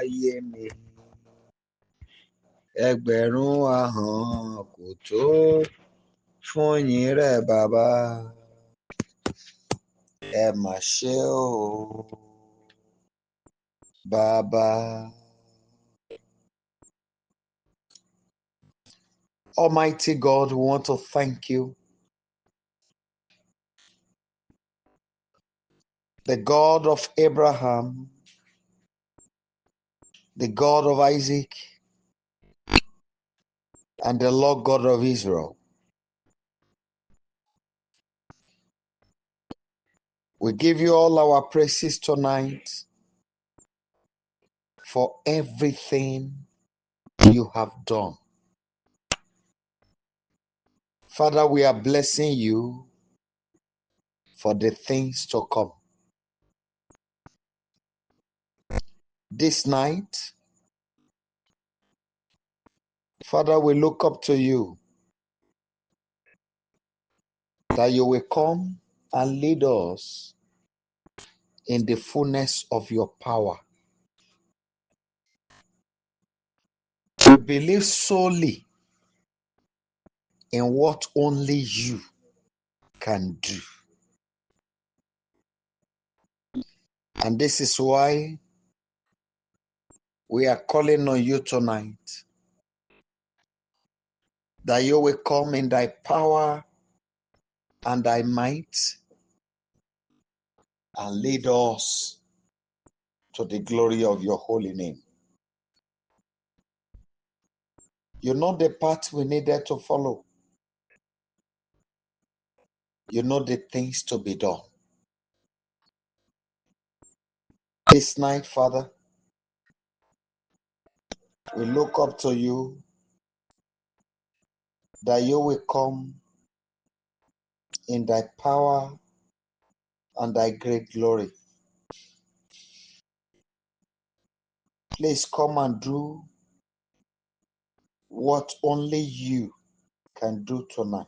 ayé mi. Ẹgbẹ̀rún ahọ́n kò tó fún yín rẹ̀ bàbá. Ẹ mà ṣe o, bàbá. Almighty God, we want to thank you. The God of Abraham, the God of Isaac, and the Lord God of Israel. We give you all our praises tonight for everything you have done. Father, we are blessing you for the things to come. This night, Father, we look up to you that you will come and lead us in the fullness of your power. We believe solely in what only you can do. And this is why we are calling on you tonight, that you will come in thy power and thy might and lead us to the glory of your holy name. You know the path we needed to follow. You know the things to be done. This night, Father, we look up to you that you will come in thy power and thy great glory. Please come and do what only you can do tonight.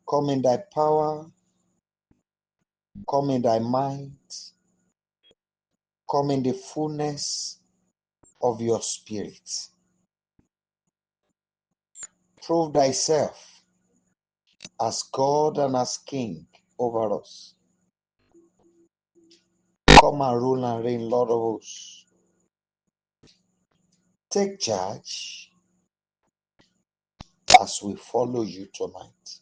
Come in thy power, come in thy might, come in the fullness of your spirit. Prove thyself as God and as King over us. Come and rule and reign, Lord of hosts. Take charge as we follow you tonight.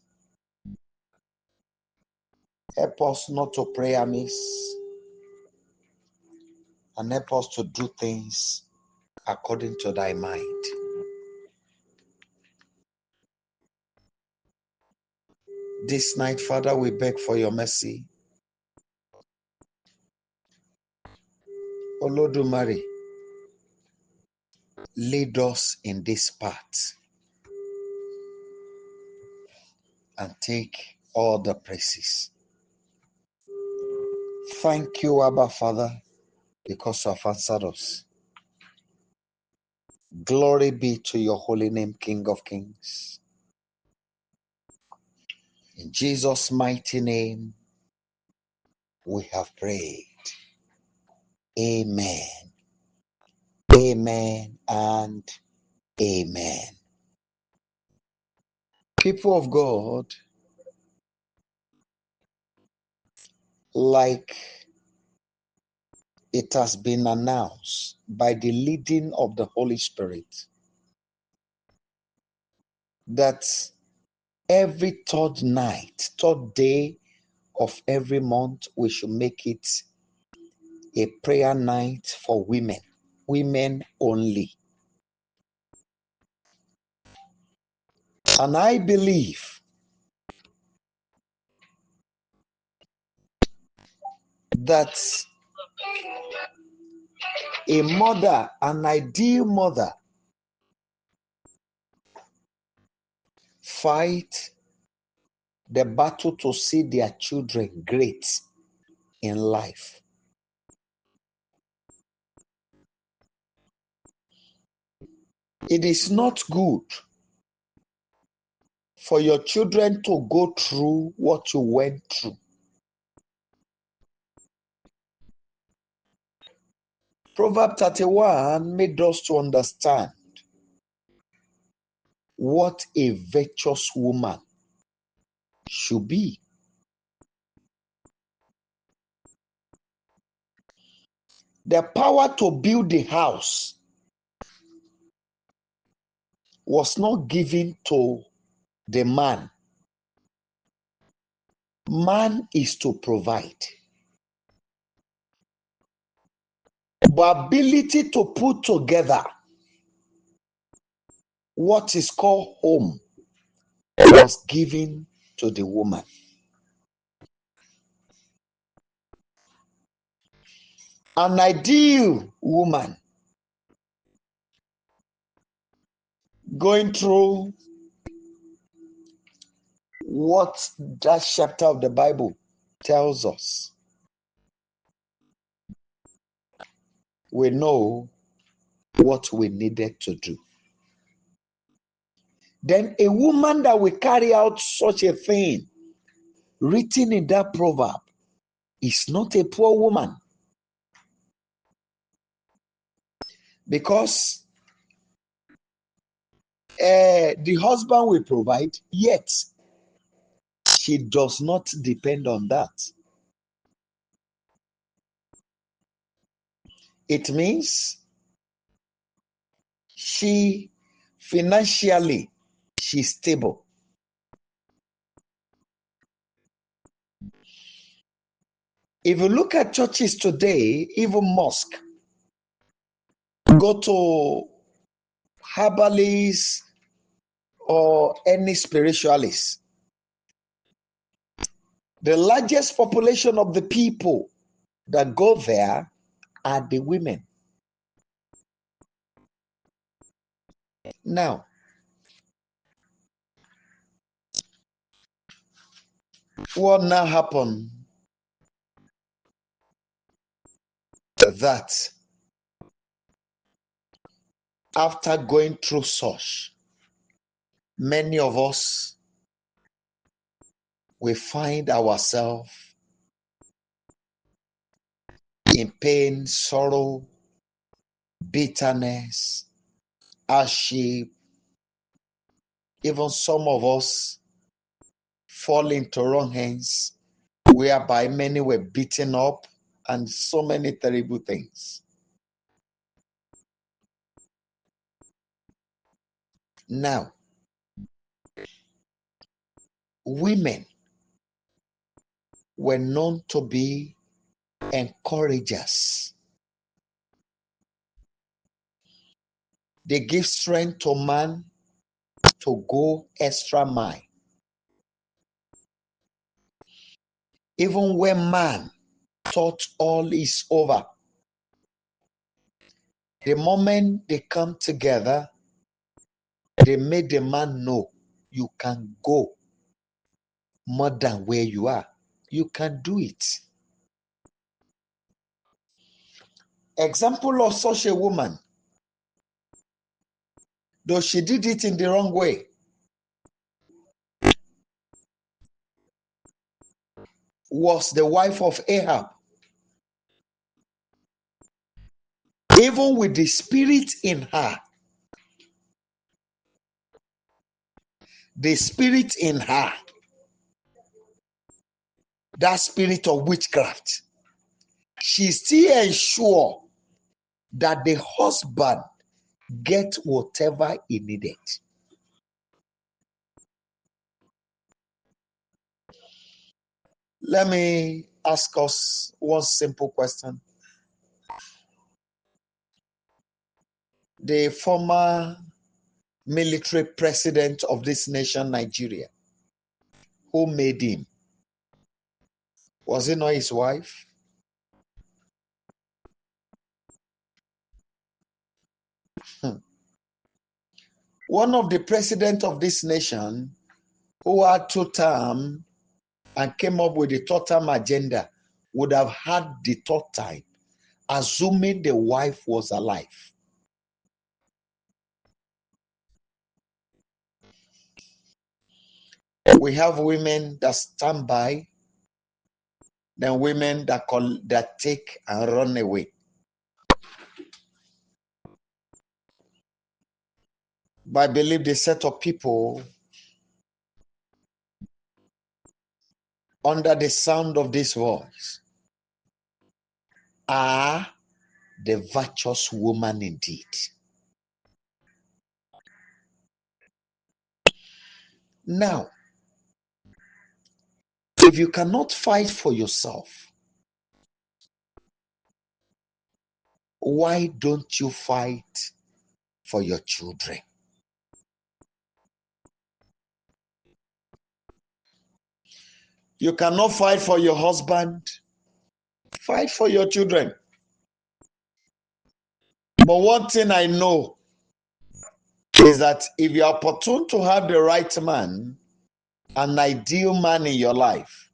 Help us not to pray amiss, and help us to do things according to thy mind. This night, Father, we beg for your mercy. Olodumare, lead us in this path and take all the praises. Thank you, Abba Father, because you have answered us. Glory be to your holy name, King of Kings. In Jesus' mighty name, we have prayed. Amen. Amen and amen. People of God, like it has been announced by the leading of the Holy Spirit, that every third night, third day of every month, we should make it a prayer night for women only. And I believe that a mother, an ideal mother, fight the battle to see their children great in life. It is not good for your children to go through what you went through. Proverb 31 made us to understand what a virtuous woman should be. The power to build the house was not given to the man. Man is to provide. But ability to put together what is called home was given to the woman. An ideal woman going through what that chapter of the Bible tells us, we know what we needed to do. Then a woman that will carry out such a thing written in that proverb is not a poor woman, because the husband will provide, yet she does not depend on that. It means she financially, she's stable. If you look at churches today, even mosque, go to herbalists or any spiritualist, the largest population of the people that go there are the women. Now, what now happened that after going through such, many of us, we find ourselves in pain, sorrow, bitterness, hardship. Even some of us fall into wrong hands, whereby many were beaten up, and so many terrible things. Now, women were known to be encouragers. They give strength to man to go extra mile. Even when man thought all is over, the moment they come together, they made the man know you can go more than where you are. You can do it. Example of such a woman, though she did it in the wrong way, was the wife of Ahab. Even with the spirit in her, that spirit of witchcraft, she still ensured that the husband get whatever he needed. Let me ask us one simple question. The former military president of this nation, Nigeria, who made him? Was it not his wife? One of the presidents of this nation who had 2 terms and came up with the 3rd term agenda would have had the 3rd time, assuming the wife was alive. We have women that stand by, then women that take and run away. But I believe the set of people under the sound of this voice are the virtuous woman indeed. Now, if you cannot fight for yourself, why don't you fight for your children? You cannot fight for your husband, fight for your children. But one thing I know is that if you are opportune to have the right man, an ideal man in your life,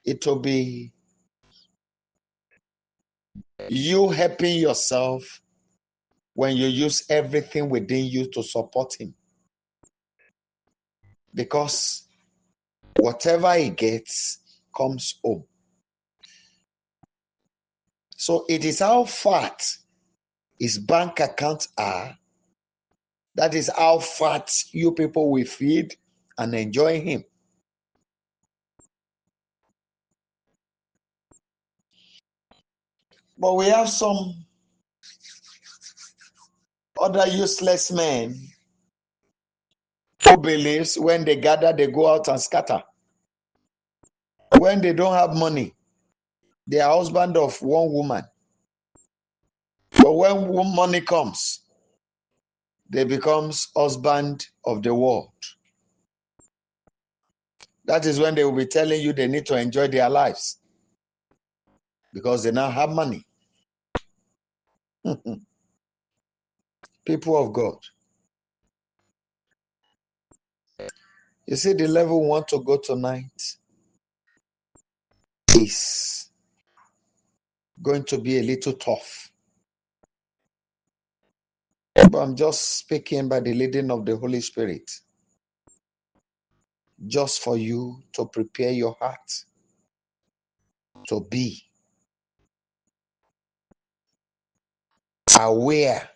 it will be you helping yourself when you use everything within you to support him. Because whatever he gets comes home. So it is how fat his bank accounts are. That is how fat you people will feed and enjoy him. But we have some other useless men who believes when they gather, they go out and scatter. When they don't have money, they are husband of one woman. But when money comes, they becomes husband of the world. That is when they will be telling you they need to enjoy their lives because they now have money. People of God. You see, the level we want to go tonight is going to be a little tough. But I'm just speaking by the leading of the Holy Spirit. Just for you to prepare your heart to be aware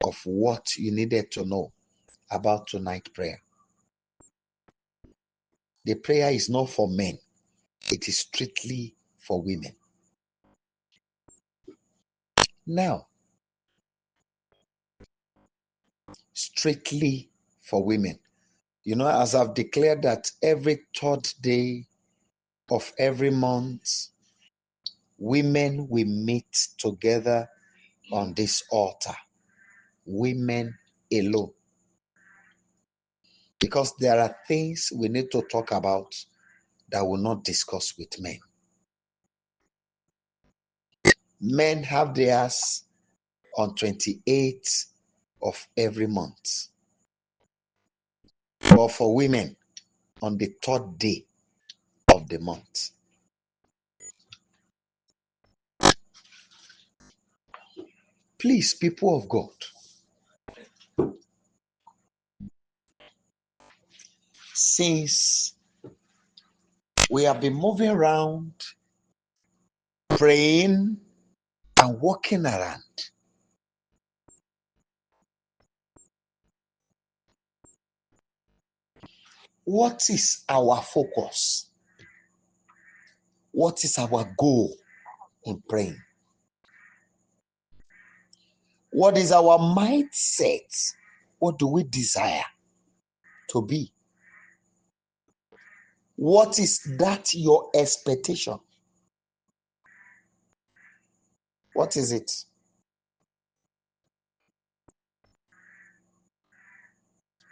of what you needed to know about tonight's prayer. The prayer is not for men. It is strictly for women. Now, strictly for women. You know, as I've declared that every third day of every month, women will meet together on this altar. Women alone. Because there are things we need to talk about that we will not discuss with men. Men have theirs on 28th of every month. But for women, on the third day of the month. Please, people of God, since we have been moving around, praying and walking around, what is our focus? What is our goal in praying? What is our mindset? What do we desire to be? What is that your expectation? What is it?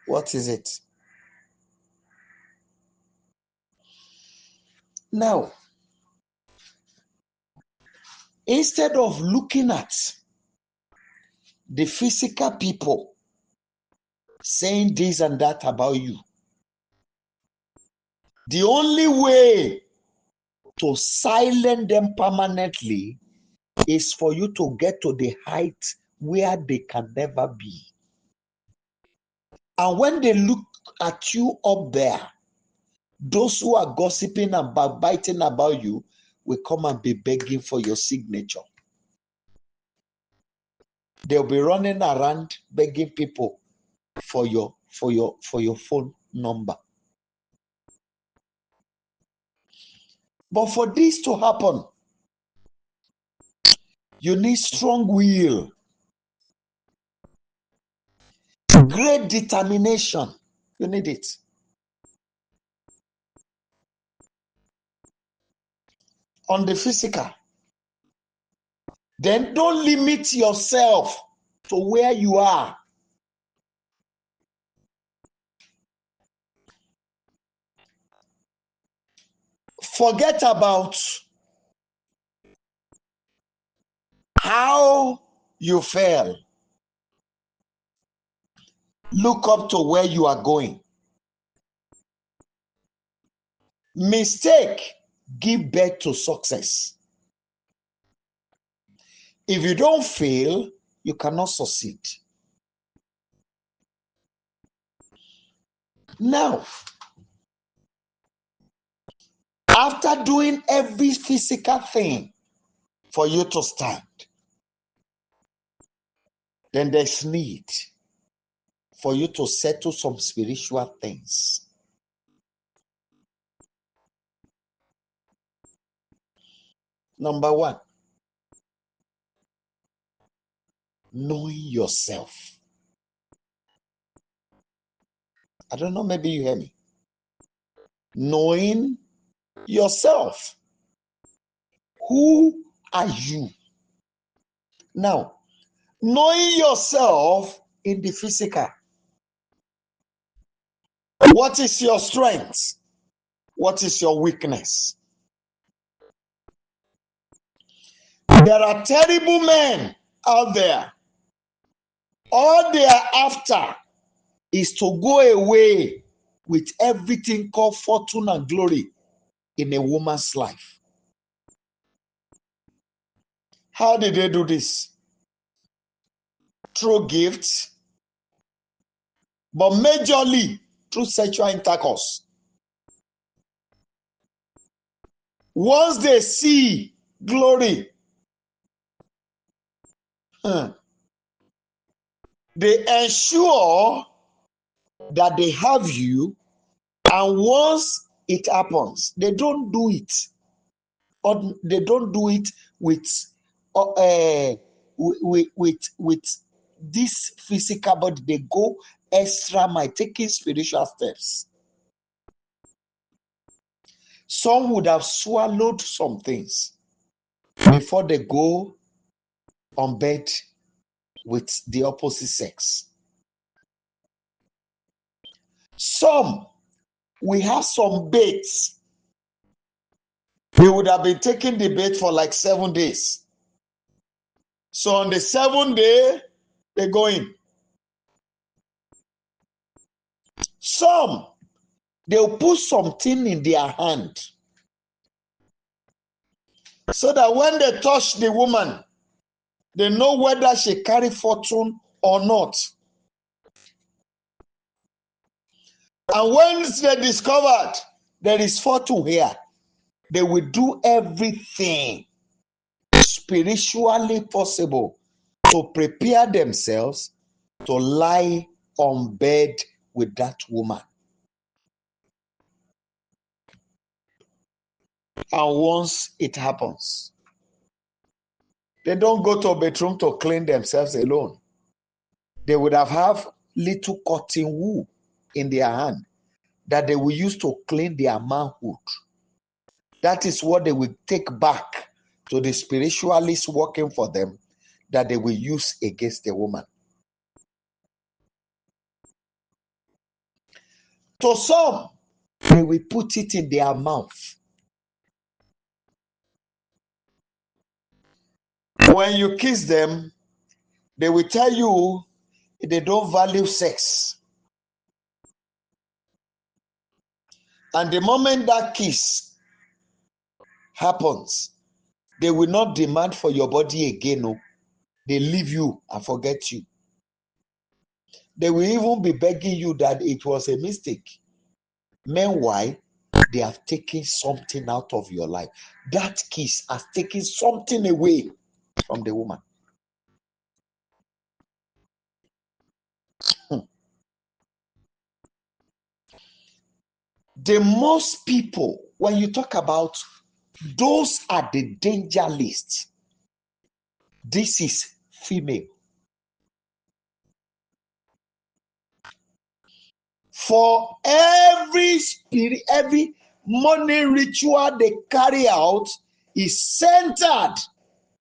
What is it? Now, instead of looking at the physical people saying this and that about you, the only way to silence them permanently is for you to get to the height where they can never be. And when they look at you up there, those who are gossiping and backbiting about you will come and be begging for your signature. They'll be running around begging people for your phone number. But for this to happen, you need strong will, great determination. You need it. On the physical, then don't limit yourself to where you are. Forget about how you fell. Look up to where you are going. Mistake give birth to success. If you don't fail, you cannot succeed. Now, after doing every physical thing for you to stand, then there's need for you to settle some spiritual things. Number one, knowing yourself. I don't know, maybe you hear me. Knowing yourself. Who are you? Now, knowing yourself in the physical. What is your strength? What is your weakness? There are terrible men out there. All they are after is to go away with everything called fortune and glory in a woman's life. How did they do this? Through gifts, but majorly through sexual intercourse. Once they see glory, they ensure that they have you, and once it happens, they don't do it, or they don't do it with this physical body. They go extra mile, taking spiritual steps. Some would have swallowed some things before they go on bed with the opposite sex. Some, we have some baits. They would have been taking the bait for like 7 days. So on the 7th day, they go in. Some, they'll put something in their hand so that when they touch the woman, they know whether she carry fortune or not. And once they discovered there is fortune here, they will do everything spiritually possible to prepare themselves to lie on bed with that woman. And once it happens, they don't go to a bedroom to clean themselves alone. They would have little cotton wool in their hand that they will use to clean their manhood. That is what they will take back to the spiritualists working for them, that they will use against the woman. To some, they will put it in their mouth. When you kiss them, they will tell you they don't value sex. And the moment that kiss happens, they will not demand for your body again. No. They leave you and forget you. They will even be begging you that it was a mistake. Meanwhile, they have taken something out of your life. That kiss has taken something away from the woman. The most people, when you talk about those are the danger list, this is female. For every spirit, every money ritual they carry out is centered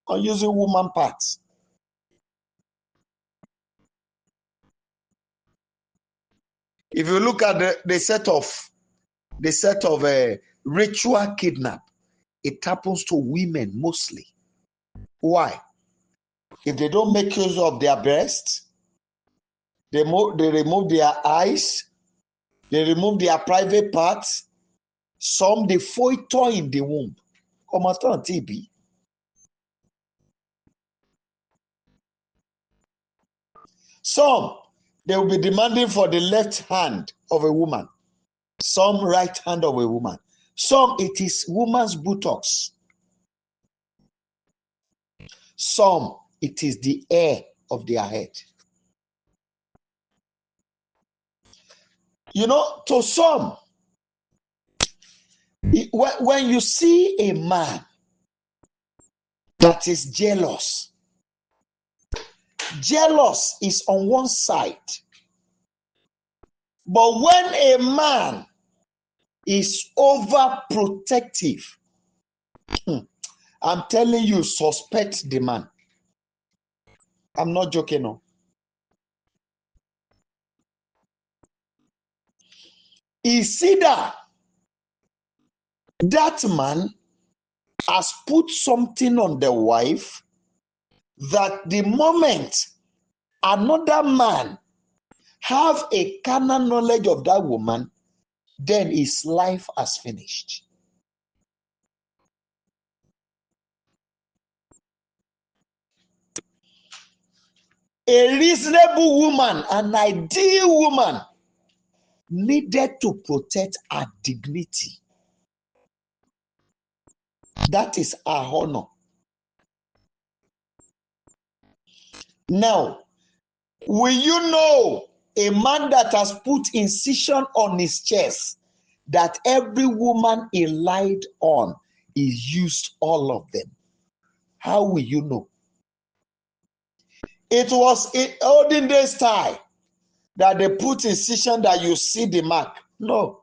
on using woman parts. If you look at the set of ritual kidnap, it happens to women mostly. Why? If they don't make use of their breasts, they remove their eyes, they remove their private parts. Some they foito in the womb. TB. Some they will be demanding for the left hand of a woman, some right hand of a woman. Some it is woman's buttocks. Some it is the hair of their head. You know, to some, when you see a man that is jealous is on one side. But when a man is overprotective, I'm telling you, suspect the man. I'm not joking. No. Is either that man has put something on the wife that the moment another man have a carnal knowledge of that woman, then his life has finished. A reasonable woman, an ideal woman, needed to protect her dignity. That is her honor. Now, will you know a man that has put incision on his chest, that every woman he lied on, he used all of them? How will you know? It was in olden days style that they put incision that you see the mark. No.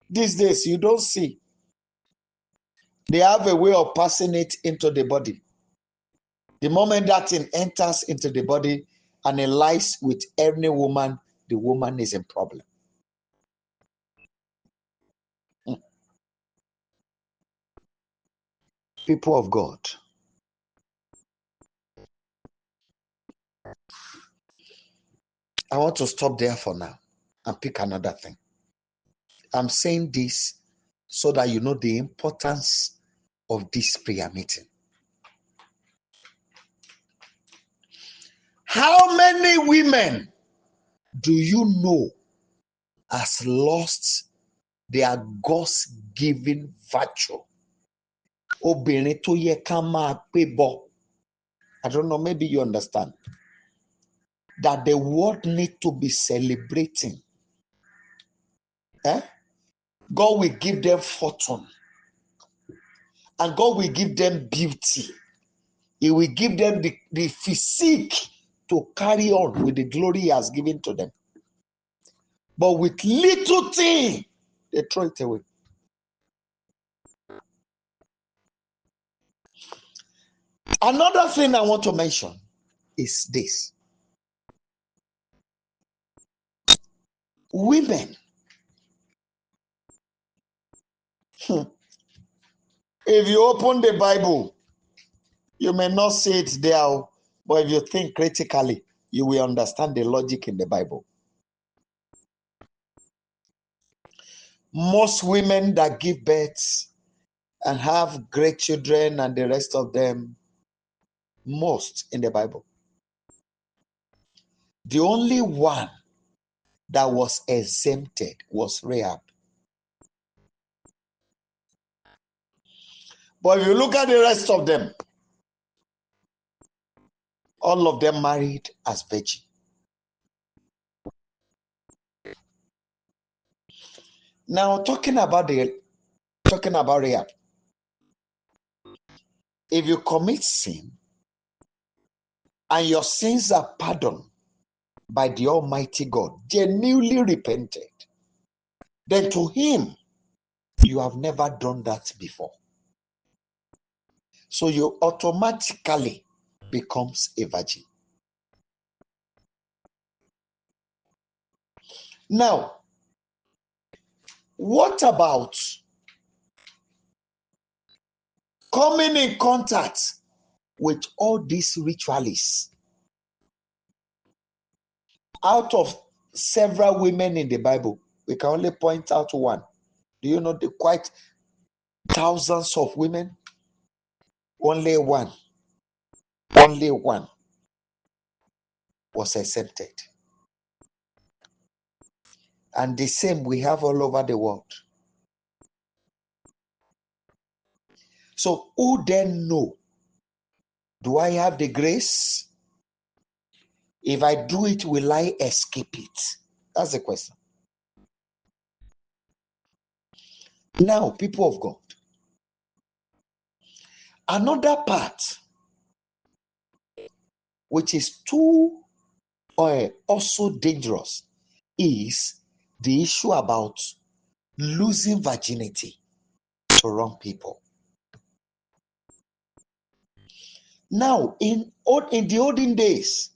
These days you don't see. They have a way of passing it into the body. The moment that thing enters into the body and it lies with any woman, the woman is in problem. People of God, I want to stop there for now and pick another thing. I'm saying this so that you know the importance of this prayer meeting. How many women do you know has lost their God-given virtue? Obìnrin tó yẹ ká máa pé bọ́. I don't know, maybe you understand. That the world need to be celebrating. God will give them fortune. And God will give them beauty. He will give them the physique to carry on with the glory he has given to them. But with little thing, they throw it away. Another thing I want to mention is this. Women. If you open the Bible, you may not see it there, but if you think critically, you will understand the logic in the Bible. Most women that give birth and have great children and the rest of them, most in the Bible. The only one that was exempted was Rahab. But if you look at the rest of them, all of them married as virgin. Now, talking about Rahab, if you commit sin and your sins are pardoned by the Almighty God, genuinely repented, then to him, you have never done that before. So you automatically becomes a virgin. Now, what about coming in contact with all these ritualists? Out of several women in the Bible, we can only point out one. Do you know the quite thousands of women? Only one was exempted. And the same we have all over the world. So who then know? Do I have the grace? If I do it, will I escape it? That's the question. Now, people of God, another part which is too also dangerous is the issue about losing virginity to wrong people. Now, in the olden days,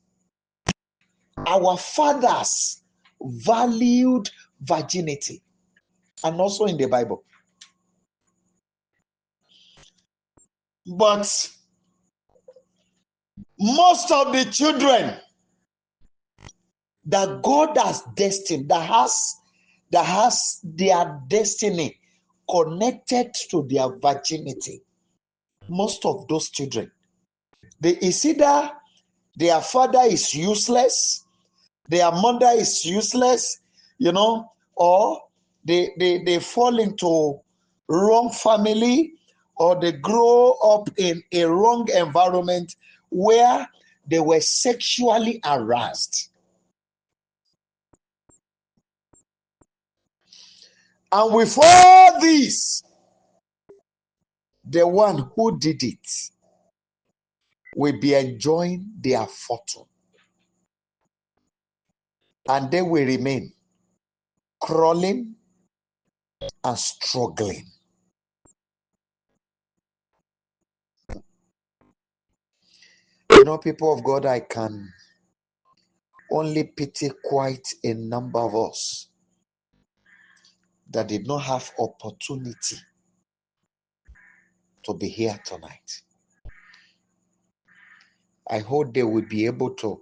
our fathers valued virginity, and also in the Bible. But most of the children that God has destined, that has their destiny connected to their virginity, most of those children, it's either their father is useless, their mother is useless, or they fall into wrong family, or they grow up in a wrong environment where they were sexually harassed. And with all this, the one who did it will be enjoying their fortune. And they will remain crawling and struggling. People of God, I can only pity quite a number of us that did not have opportunity to be here tonight. I hope they will be able to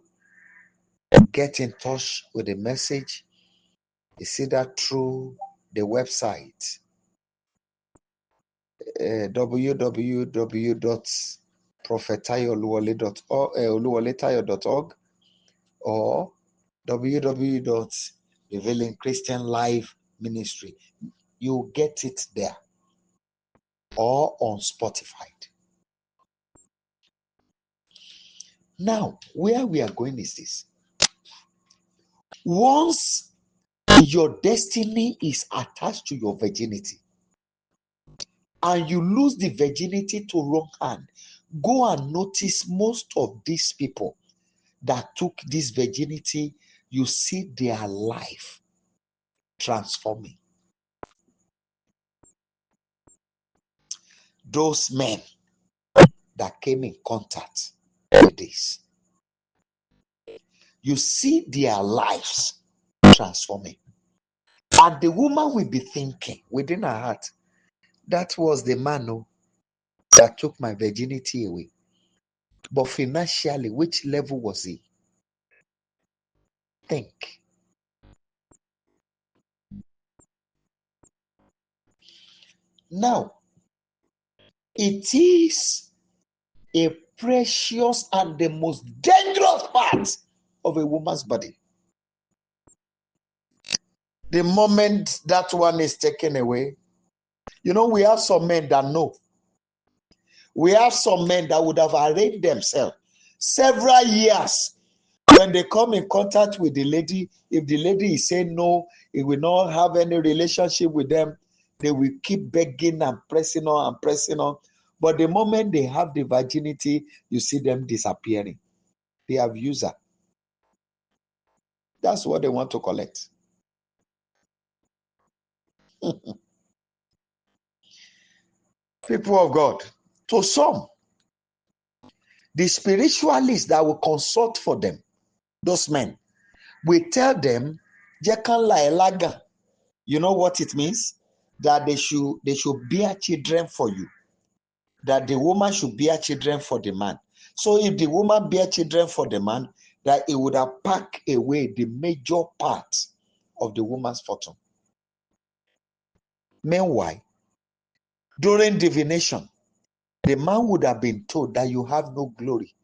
get in touch with the message. It's either through the website www.prophetayoluwole.org or www.revealing Christian Life Ministry. You get it there or on Spotify. Now, where we are going is this. Once your destiny is attached to your virginity and you lose the virginity to wrong hand, go and notice most of these people that took this virginity, you see their life transforming. Those men that came in contact with this, you see their lives transforming. And the woman will be thinking within her heart, that was the man that took my virginity away. But financially, which level was he? Think. Now, it is a precious and the most dangerous part of a woman's body. The moment that one is taken away, we have some men that know. We have some men that would have arranged themselves several years. When they come in contact with the lady, if the lady is saying no, He will not have any relationship with them. They will keep begging and pressing on and pressing on. But the moment they have the virginity, you see them disappearing. They have user. That's what they want to collect. People of God, to some, the spiritualists that will consult for them, those men, will tell them, "Jekanla elaga." You know what it means? That they should bear children for you. That the woman should bear children for the man. So if the woman bear children for the man, that it would have packed away the major part of the woman's fortune. Meanwhile, during divination, the man would have been told that you have no glory.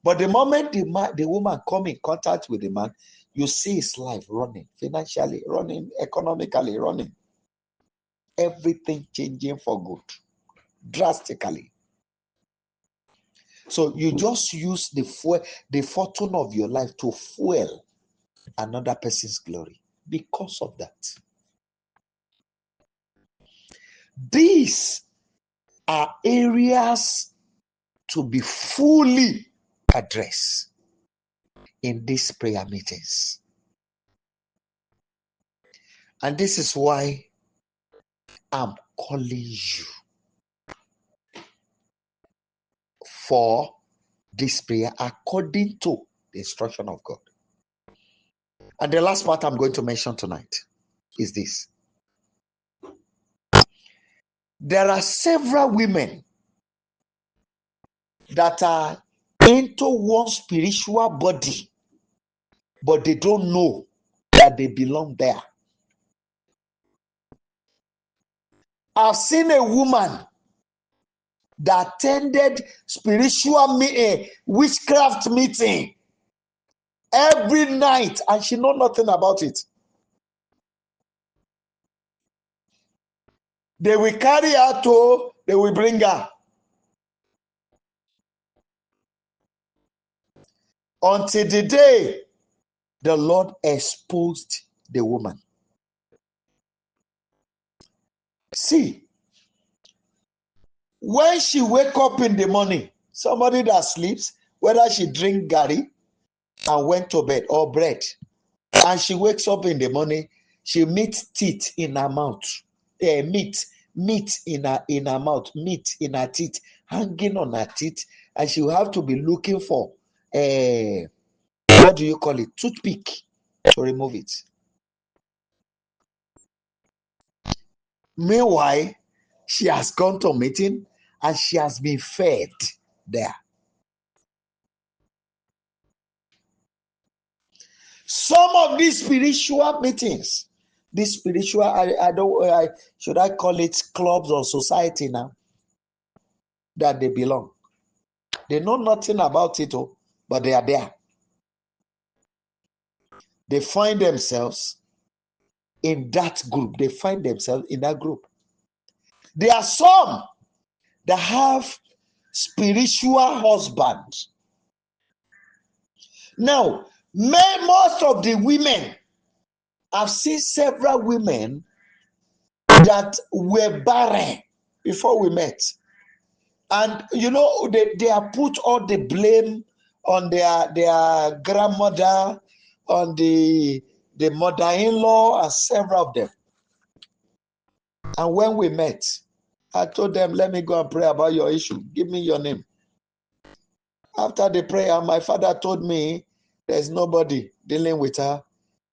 But the moment the woman come in contact with the man, you see his life running, financially running, economically running. Everything changing for good, drastically. So you just use the fortune of your life to fuel another person's glory because of that. These are areas to be fully addressed in these prayer meetings. And this is why I'm calling you for this prayer according to the instruction of God. And the last part I'm going to mention tonight is this. There are several women that are into one spiritual body, but they don't know that they belong there. I've seen a woman that attended spiritual witchcraft meeting every night, and she know nothing about it. They will carry her to, they will bring her. Until the day the Lord exposed the woman. See, when she wake up in the morning, somebody that sleeps, whether she drink garri and went to bed or bread, and she wakes up in the morning, she meets teeth in her mouth. Meat in her mouth, meat in her teeth, hanging on her teeth, and she will have to be looking for what do you call it? Toothpick to remove it. Meanwhile, she has gone to a meeting and she has been fed there. Some of these spiritual meetings, this spiritual, should I call it clubs or society now, that they belong. They know nothing about it, but they are there. They find themselves in that group. They find themselves in that group. There are some that have spiritual husbands. Now, most of the women, I've seen several women that were barren before we met. And you know, they have put all the blame on their grandmother, on the mother-in-law, and several of them. And when we met, I told them, let me go and pray about your issue. Give me your name. After the prayer, my father told me there's nobody dealing with her.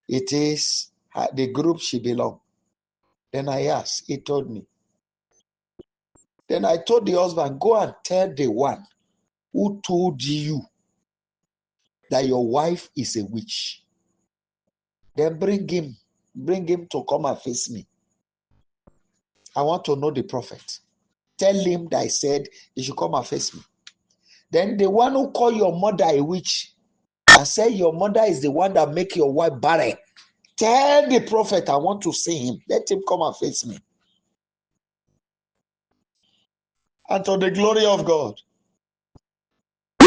It is the group she belongs. Then I asked, he told me. Then I told the husband, go and tell the one who told you that your wife is a witch. Then bring him to come and face me. I want to know the prophet. Tell him that I said he should come and face me. Then the one who called your mother a witch and said your mother is the one that make your wife barren. Tell the prophet I want to see him. Let him come and face me. And to the glory of God,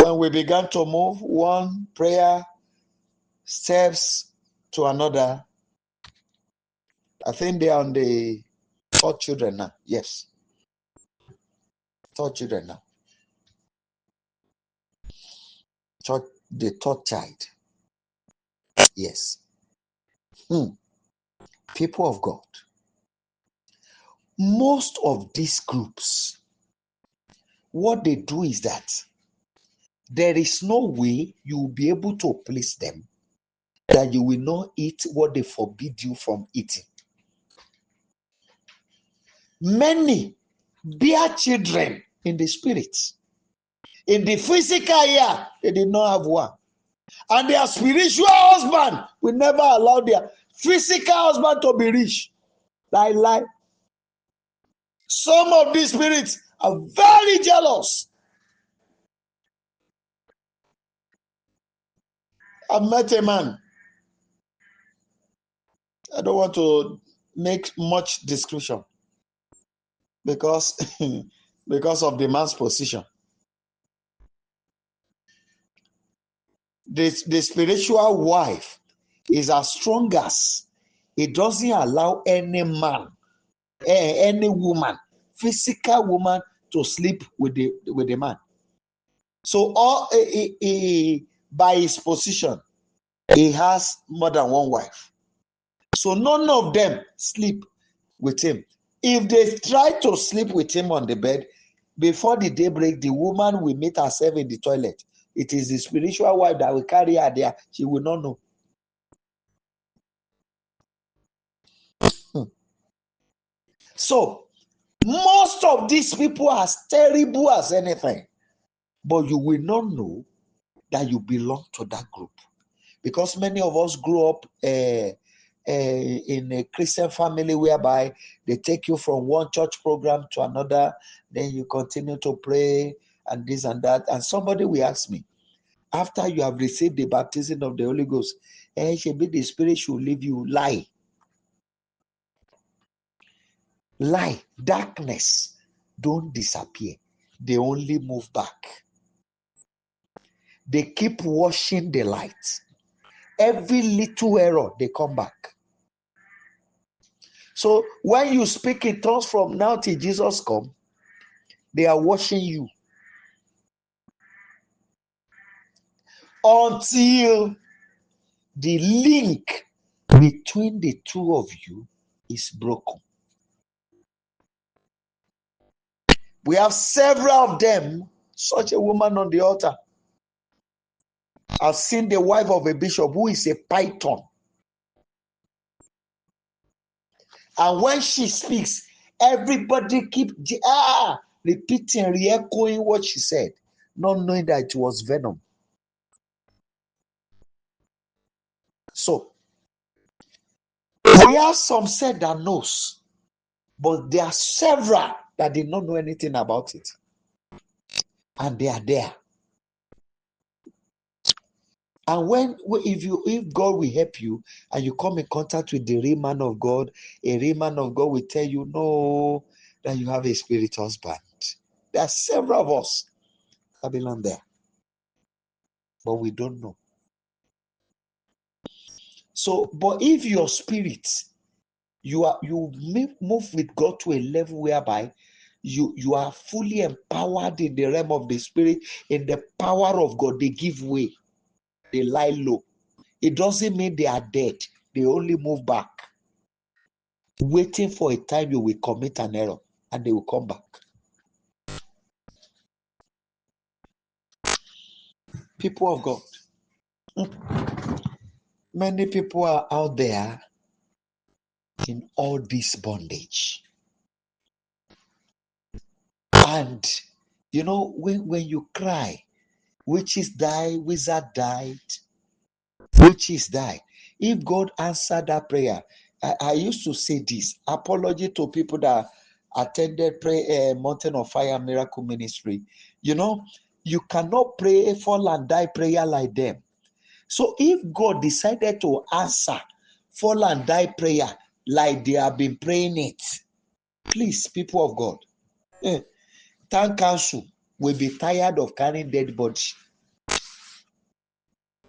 when we began to move one prayer steps to another, I think they are on the third children now. Yes. Third children now. The third child. Yes. People of God. Most of these groups, what they do is that there is no way you will be able to please them that you will not eat what they forbid you from eating. Many bear children in the spirit. In the physical ear, they did not have one. And their spiritual husband will never allow their physical husband to be rich. Lie. Some of these spirits are very jealous. I met a man. I don't want to make much description because of the man's position. The spiritual wife is as strong as it doesn't allow any man, any woman, physical woman to sleep with the man. So by his position, he has more than one wife. So none of them sleep with him. If they try to sleep with him on the bed, before the daybreak, the woman will meet herself in the toilet. It is the spiritual wife that will carry her there. She will not know. So, most of these people are as terrible as anything. But you will not know that you belong to that group. Because many of us grew up in a Christian family whereby they take you from one church program to another, then you continue to pray and this and that. And somebody will ask me, after you have received the baptism of the Holy Ghost, the Spirit should leave you. Lie. Darkness don't disappear. They only move back. They keep watching the light. Every little error, they come back. So when you speak in tongues from now till Jesus come, they are watching you. Until the link between the two of you is broken. We have several of them, such a woman on the altar. I've seen the wife of a bishop who is a python. And when she speaks, everybody keep repeating, re-echoing what she said, not knowing that it was venom. So, we have some said that knows, but there are several that did not know anything about it. And they are there. And if God will help you and you come in contact with the real man of God, a real man of God will tell you, no, that you have a spirit husband. There are several of us that belong there. But we don't know. So, but if your spirit, you move with God to a level whereby you are fully empowered in the realm of the spirit, in the power of God, they give way. They lie low. It doesn't mean they are dead. They only move back, waiting for a time you will commit an error and they will come back. People of God, many people are out there in all this bondage. And, when you cry, witches die, wizard died, witches died. If God answered that prayer, I used to say this, apology to people that attended Mountain of Fire Miracle Ministry. You cannot pray fall and die prayer like them. So if God decided to answer fall and die prayer like they have been praying it, please, people of God, town council will be tired of carrying dead bodies.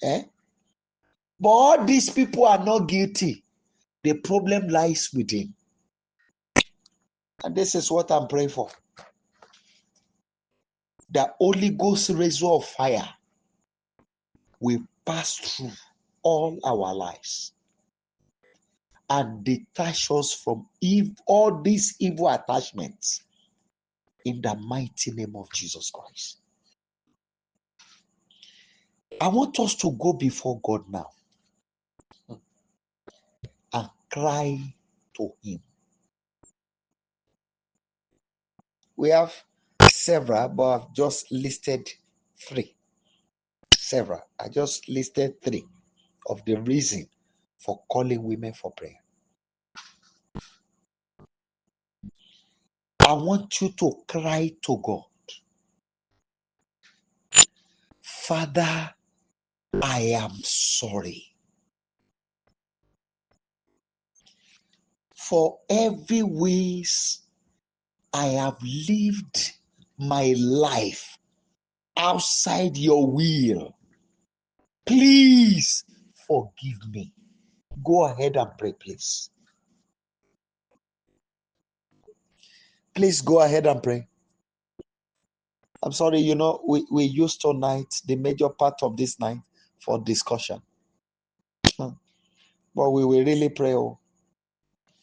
But all these people are not guilty. The problem lies within. And this is what I'm praying for. The Holy Ghost reservoir of fire will pass through all our lives and detach us from all these evil attachments in the mighty name of Jesus Christ. I want us to go before God now and cry to Him. We have several, but I've just listed 3. Several. I just listed 3 of the reason for calling women for prayer. I want you to cry to God. Father, I am sorry for every ways I have lived my life outside your will. Please forgive me. Go ahead and pray, please. Please go ahead and pray. I'm sorry, we used tonight, the major part of this night, for discussion. But we will really pray.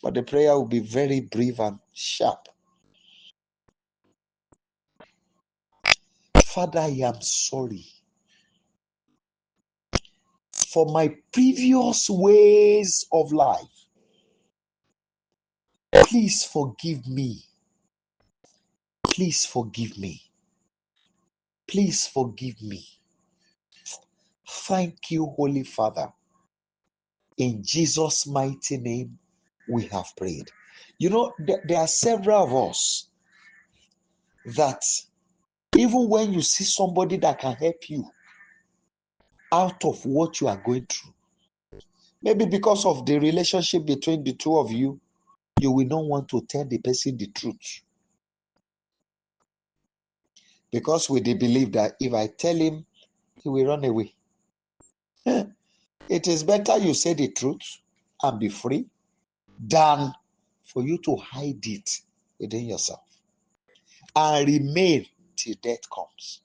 But the prayer will be very brief and sharp. Father, I am sorry for my previous ways of life. Please forgive me. Please forgive me. Please forgive me. Thank you, Holy Father. In Jesus' mighty name, we have prayed. There are several of us that even when you see somebody that can help you out of what you are going through, maybe because of the relationship between the two of you, you will not want to tell the person the truth. Because we believe that if I tell him, he will run away. It is better you say the truth and be free than for you to hide it within yourself and remain till death comes.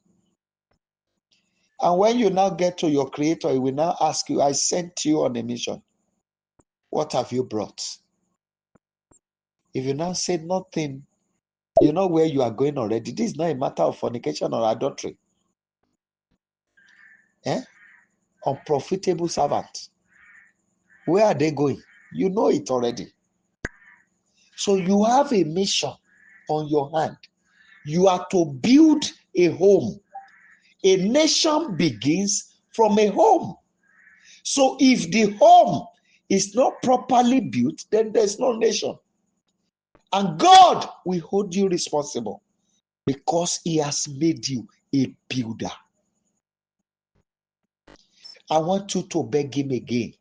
And when you now get to your Creator, He will now ask you, I sent you on a mission. What have you brought? If you now say nothing, you know where you are going already. This is not a matter of fornication or adultery. Unprofitable servant. Where are they going? You know it already. So you have a mission on your hand. You are to build a home. A nation begins from a home. So if the home is not properly built, then there's no nation. And God will hold you responsible because He has made you a builder. I want you to beg Him again.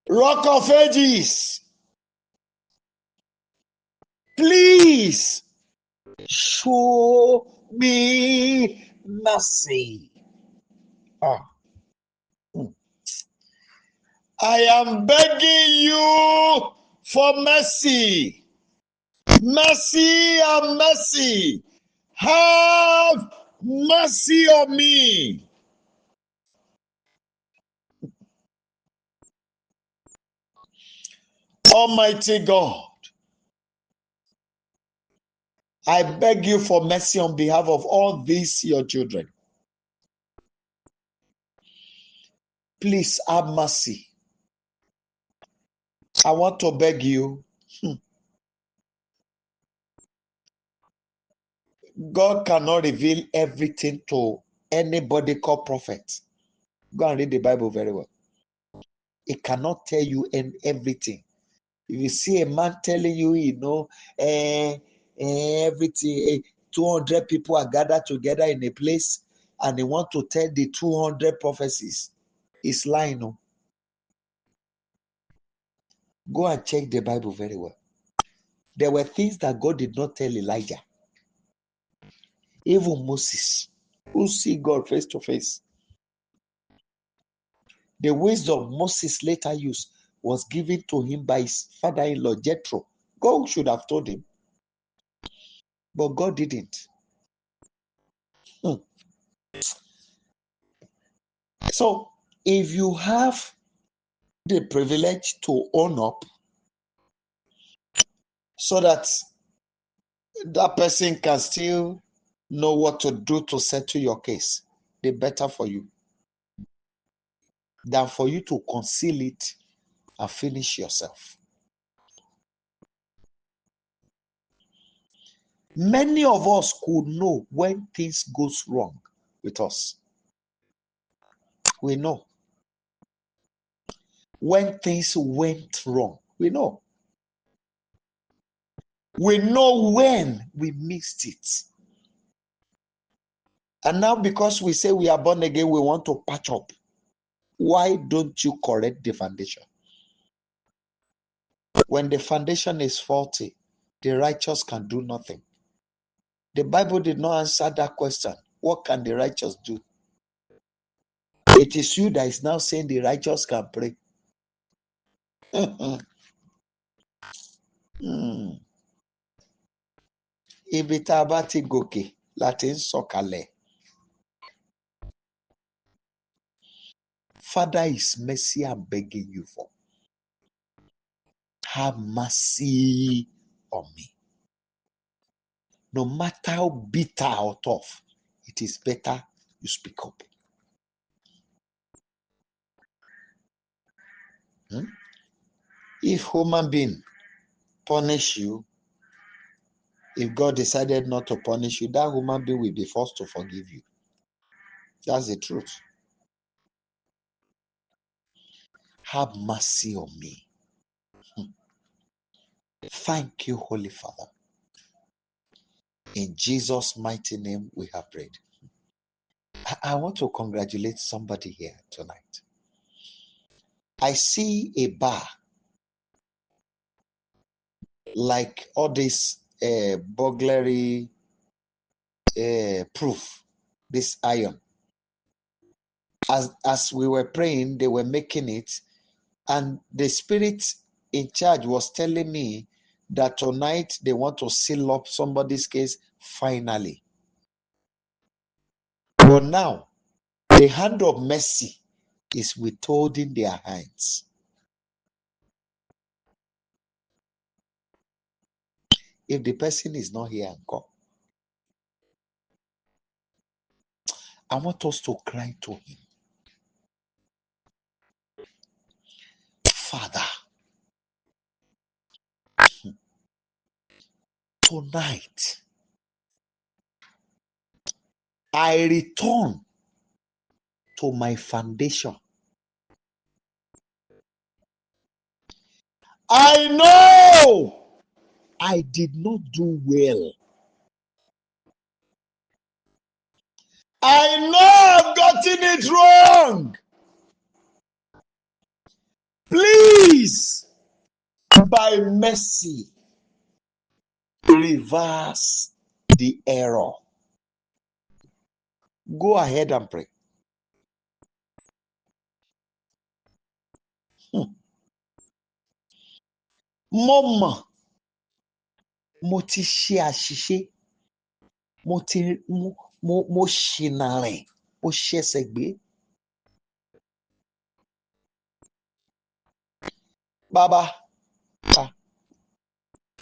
Rock of Ages, please show me mercy. I am begging you for mercy. Mercy and mercy. Have mercy on me. Almighty God, I beg you for mercy on behalf of all these your children. Please have mercy. I want to beg you. God cannot reveal everything to anybody called prophet. Go and read the Bible very well. He cannot tell you everything. If you see a man telling you, everything, 200 people are gathered together in a place and they want to tell the 200 prophecies, it's lying. No? Go and check the Bible very well. There were things that God did not tell Elijah. Even Moses, who see God face to face. The wisdom Moses later used was given to him by his father-in-law Jethro. God should have told him, but God didn't. So if you have the privilege to own up so that that person can still know what to do to settle your case, the better for you than for you to conceal it and finish yourself. Many of us could know when things goes wrong with us. We know. When things went wrong, we know. We know when we missed it. And now because we say we are born again, we want to patch up. Why don't you correct the foundation? When the foundation is faulty, the righteous can do nothing. The Bible did not answer that question. What can the righteous do? It is you that is now saying the righteous can pray. Ibi tá a bá ti gòkè láti ń sọ̀kalẹ̀. Father is mercy I'm begging you for. Have mercy on me. No matter how bitter or tough, it is better you speak up. If human being punish you, if God decided not to punish you, that human being will be forced to forgive you. That's the truth. Have mercy on me. Thank you, Holy Father. In Jesus' mighty name we have prayed. I want to congratulate somebody here tonight. I see a bar like all this burglary proof, this iron. As we were praying, they were making it, and the spirit in charge was telling me that tonight they want to seal up somebody's case finally. But now, the hand of mercy is withholding their hands. If the person is not here and come, I want us to cry to him. Father, tonight, I return to my foundation. I know I did not do well. I know I've gotten it wrong. Please, by mercy, reverse the error. Go ahead and pray. Mama, mo ti ṣe àṣìṣe, mo ṣìnà rìn, mo ṣẹ̀ṣẹ̀ gbé. Bàbá,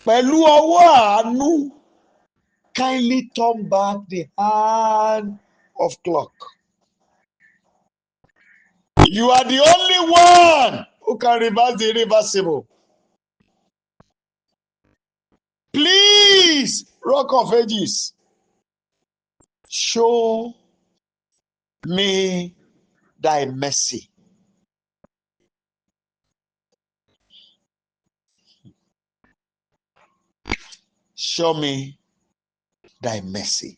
pẹ̀lú ọwọ́ àánú, kindly turn back the hand of clock. You are the only one who can reverse the irreversible. Please, Rock of Ages, show me thy mercy. Show me thy mercy.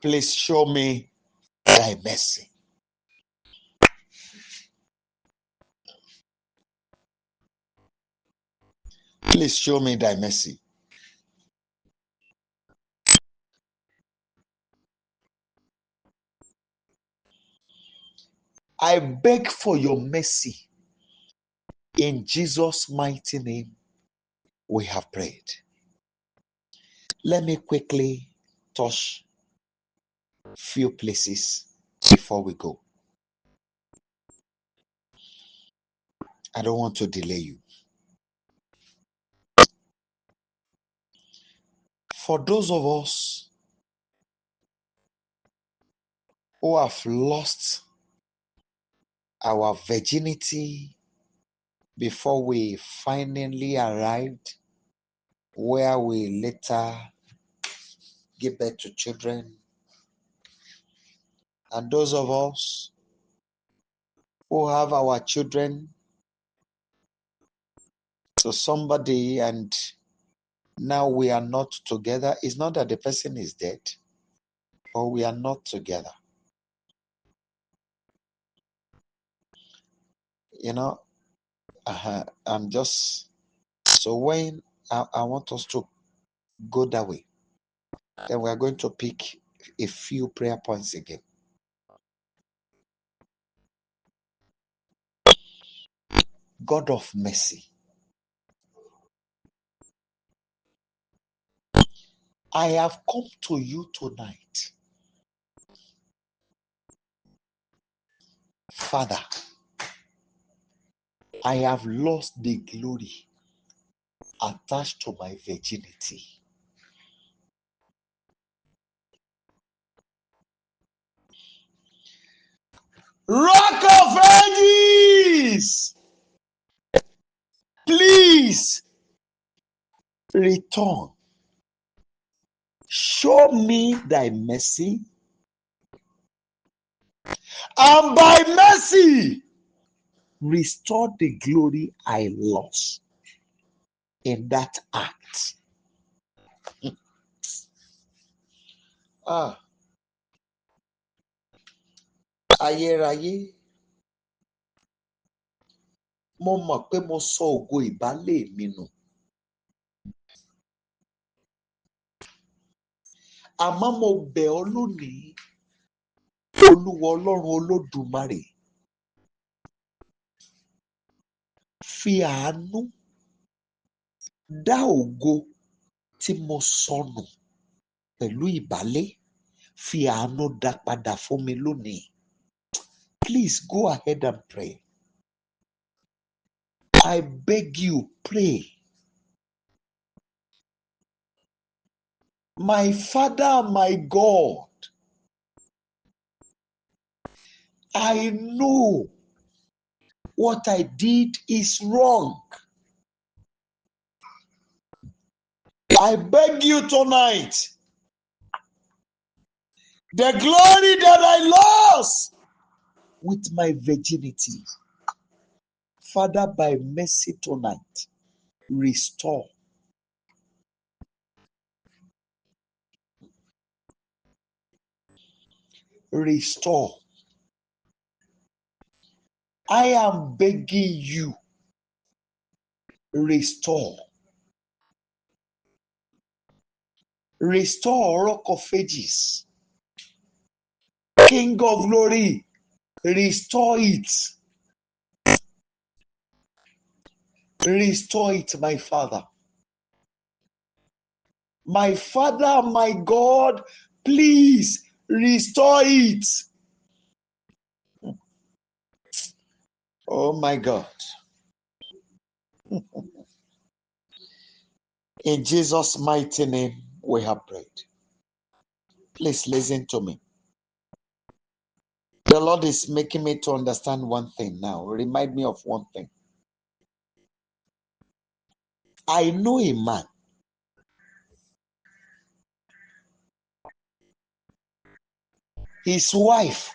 Please show me thy mercy. Please show me thy mercy. I beg for your mercy. In Jesus' mighty name, we have prayed. Let me quickly touch a few places before we go. I don't want to delay you. For those of us who have lost our virginity before we finally arrived where we later give birth to children, and those of us who have our children to somebody and now we are not together. It's not that the person is dead, but we are not together. I'm just, so when I want us to go that way, then we are going to pick a few prayer points again. God of mercy, I have come to you tonight. Father, I have lost the glory attached to my virginity. Rock of Ages, please return. Show me thy mercy, and by mercy restore the glory I lost in that act. Ayérayé, mo mọ̀ pé mo sọ ògo ìbálé mi nù. Àmọ́ mo bẹ̀ ọ́ lónìí, Olúwa Ọlọ́run Olódùmarè, fi àánú dá ògo tí mo sọnù pẹ̀lú ìbálé, fi àánú dá padà fún mi lónìí. Please go ahead and pray. I beg you, pray. My Father, my God, I know what I did is wrong. I beg you tonight, the glory that I lost with my virginity, Father, by mercy tonight, restore. Restore. I am begging you, restore. Restore, Rock of Ages, King of Glory, restore it. Restore it, my Father. My Father, my God, please restore it. Oh my God. In Jesus' mighty name, we have prayed. Please listen to me. The Lord is making me to understand one thing now. Remind me of one thing. I know a man. His wife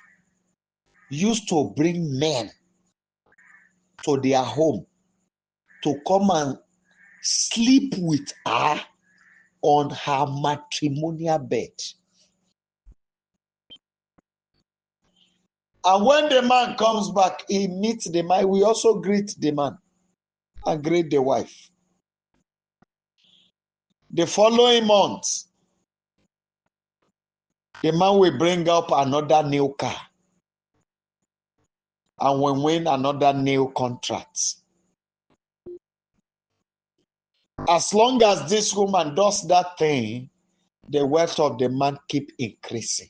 used to bring men to their home to come and sleep with her on her matrimonial bed. And when the man comes back, he meets the man. We also greet the man and greet the wife. The following month, the man will bring up another new car. and will win another new contract. As long as this woman does that thing, the wealth of the man keep increasing.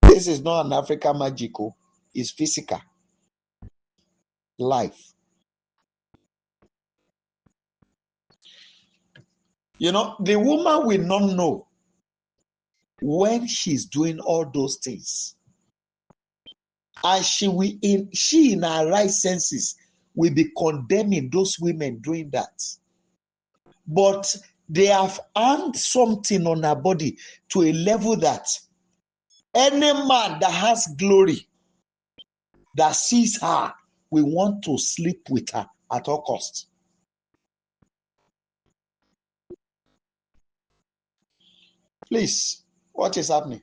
This is not an African magical, it's physical life. You know, the woman will not know when she's doing all those things. And she in her right senses will be condemning those women doing that. But they have earned something on her body to a level that any man that has glory, that sees her, will want to sleep with her at all costs. Please, what is happening?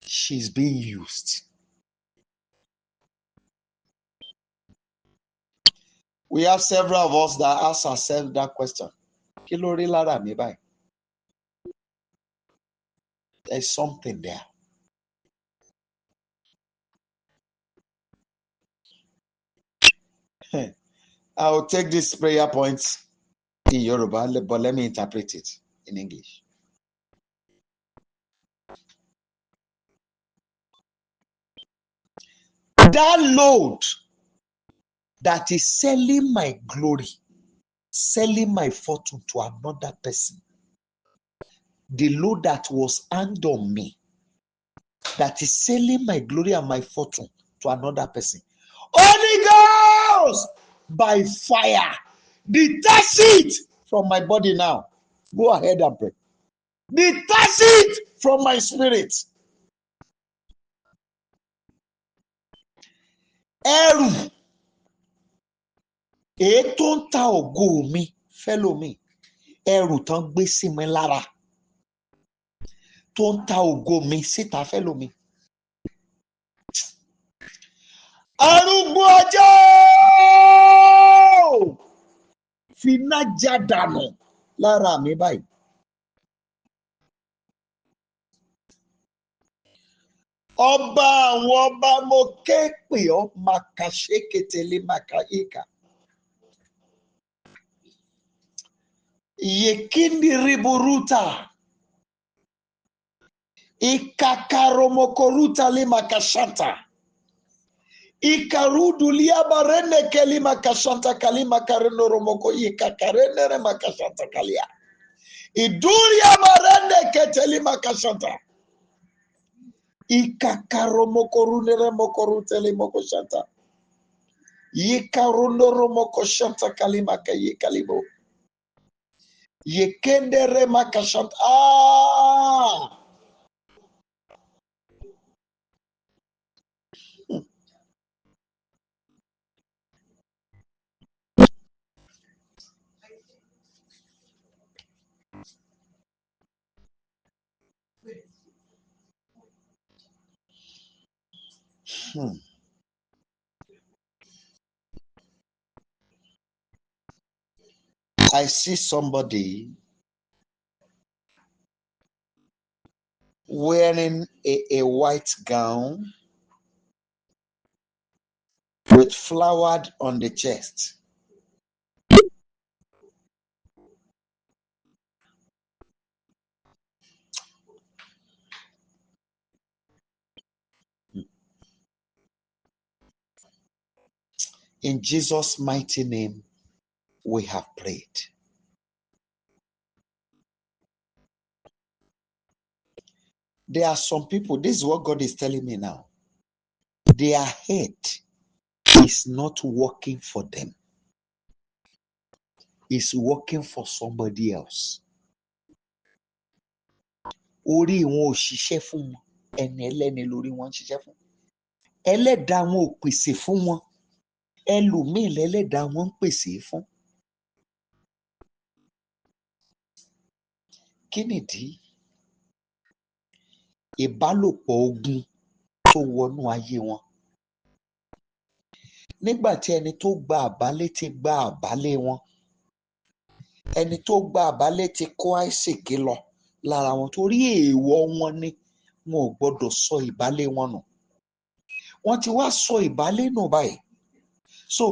She's being used. We have several of us that ask ourselves that question. Kí ló rí lára mi báyìí? There's something there. I will take these prayer points in Yoruba, but let me interpret it in English. That load that is selling my glory, selling my fortune to another person, the load that was handed on me, that is selling my glory and my fortune to another person. Holy Ghost, by fire, detach it from my body now. Go ahead and pray. Detach it from my spirit. Ẹrù ètò ń ta ògo mi fẹ́lò mi, ẹrù tán gbé sí mi lára tó ń ta ògo mi síta fẹ́lò mi. Arúgbó ọjọ́ finá já dànù lára mi báyìí. Ọba àwọn ọba mo ké pè ọ́ màkàṣékètèlé màkàyíkà. Yekindi riburuta. Ikakaromokoruta limakashanta. Ikarudulia barene kelima kashanta kalima kareno romoko ikakarene remakashanta kalia. Iduria barene ketelima kashanta. Ikakaromokorune remokorute limokoshanta. Yikarundo romokoshanta kalima kayikalibo. Yekende remakashanta. I see somebody wearing a white gown with flowered on the chest. In Jesus' mighty name, we have prayed. There are some people, this is what God is telling me now. Their head is not working for them. It's working for somebody else. Orí wọn ò ṣiṣẹ́ fún wọn, ẹni ẹlẹ́ni lórí wọn ń ṣiṣẹ́ fún. Ẹlẹ́dàá wọn ò pèsè fún wọn, ẹlòmíì lẹ́lẹ́dàá wọn ń pèsè fún. Kí nìdí? Ìbálòpọ̀ ogun tó wọnú ayé wọn. Nígbà tí ẹni tó gba àbálé ti gba àbálé wọn, ẹni tó gba àbálé ti kó àìsèké lọ lára wọn torí èèwọ̀ wọn ni wọn ò gbọdọ̀ sọ ìbálé wọn nù. wọ́n ti wá sọ ìbálẹ̀ nù báyìí. So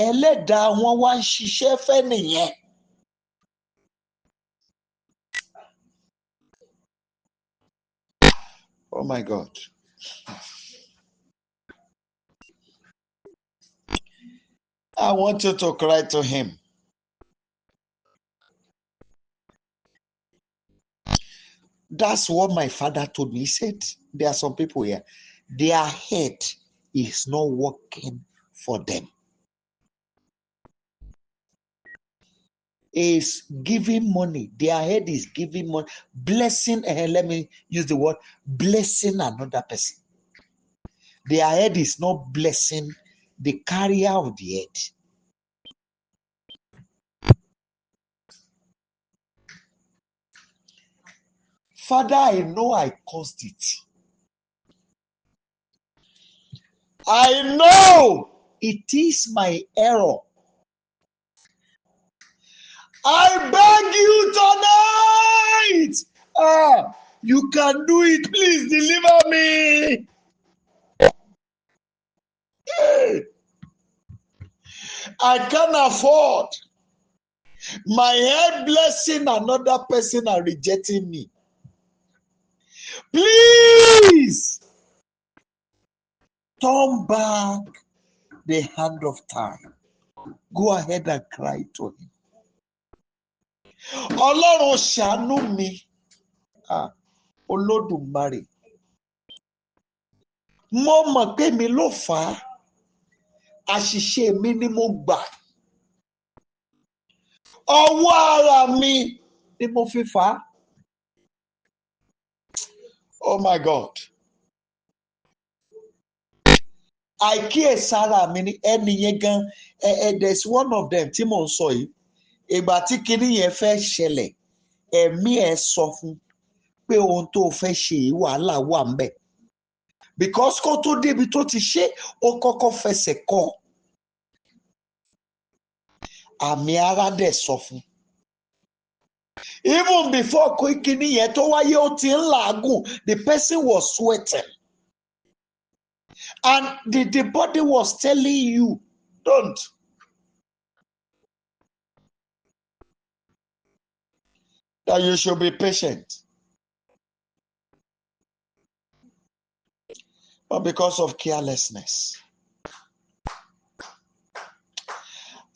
ẹlẹ́dàá wọn wá ń ṣiṣẹ́ fẹ́ nìyẹn. Oh my God. I want you to cry to him. That's what my father told me. He said, there are some people here, their head is not working for them. Is giving money. Their head is giving money. Blessing, let me use the word, blessing another person. Their head is not blessing the carrier of the head. Father, I know I caused it. I know it is my error. I beg you tonight. You can do it. Please deliver me. I can't afford my head blessing another person and rejecting me. Please turn back the hand of time. Go ahead and cry to him. Ọlọ́run ṣàánú mi. Olódùmarè. Mo mọ̀ pé mi ló fà á. Àṣìṣe mi ni mo gbà. Ọwọ́ ara mi ni mo fi fà á. Oh my God. Àìkíyèsára mi ni ẹni yẹn gan. There's one of them tí mò ń sọ yìí. Ìgbà tí kinní yẹn fẹ́ ṣẹlẹ̀, ẹ̀mí ẹ̀ sọ fún pé ohun tó fẹ́ ṣe yìí wàhálà wà ń bẹ̀. Because kó tó débi tó ti ṣe, ó kọ́kọ́ fẹsẹ̀ kọ́. Àmì ara dẹ̀ sọ fún. Even before kó kinní yẹn tó wáyé, ó ti ń làágùn. The person was sweating. And the body was telling you, don't. That you should be patient. But because of carelessness.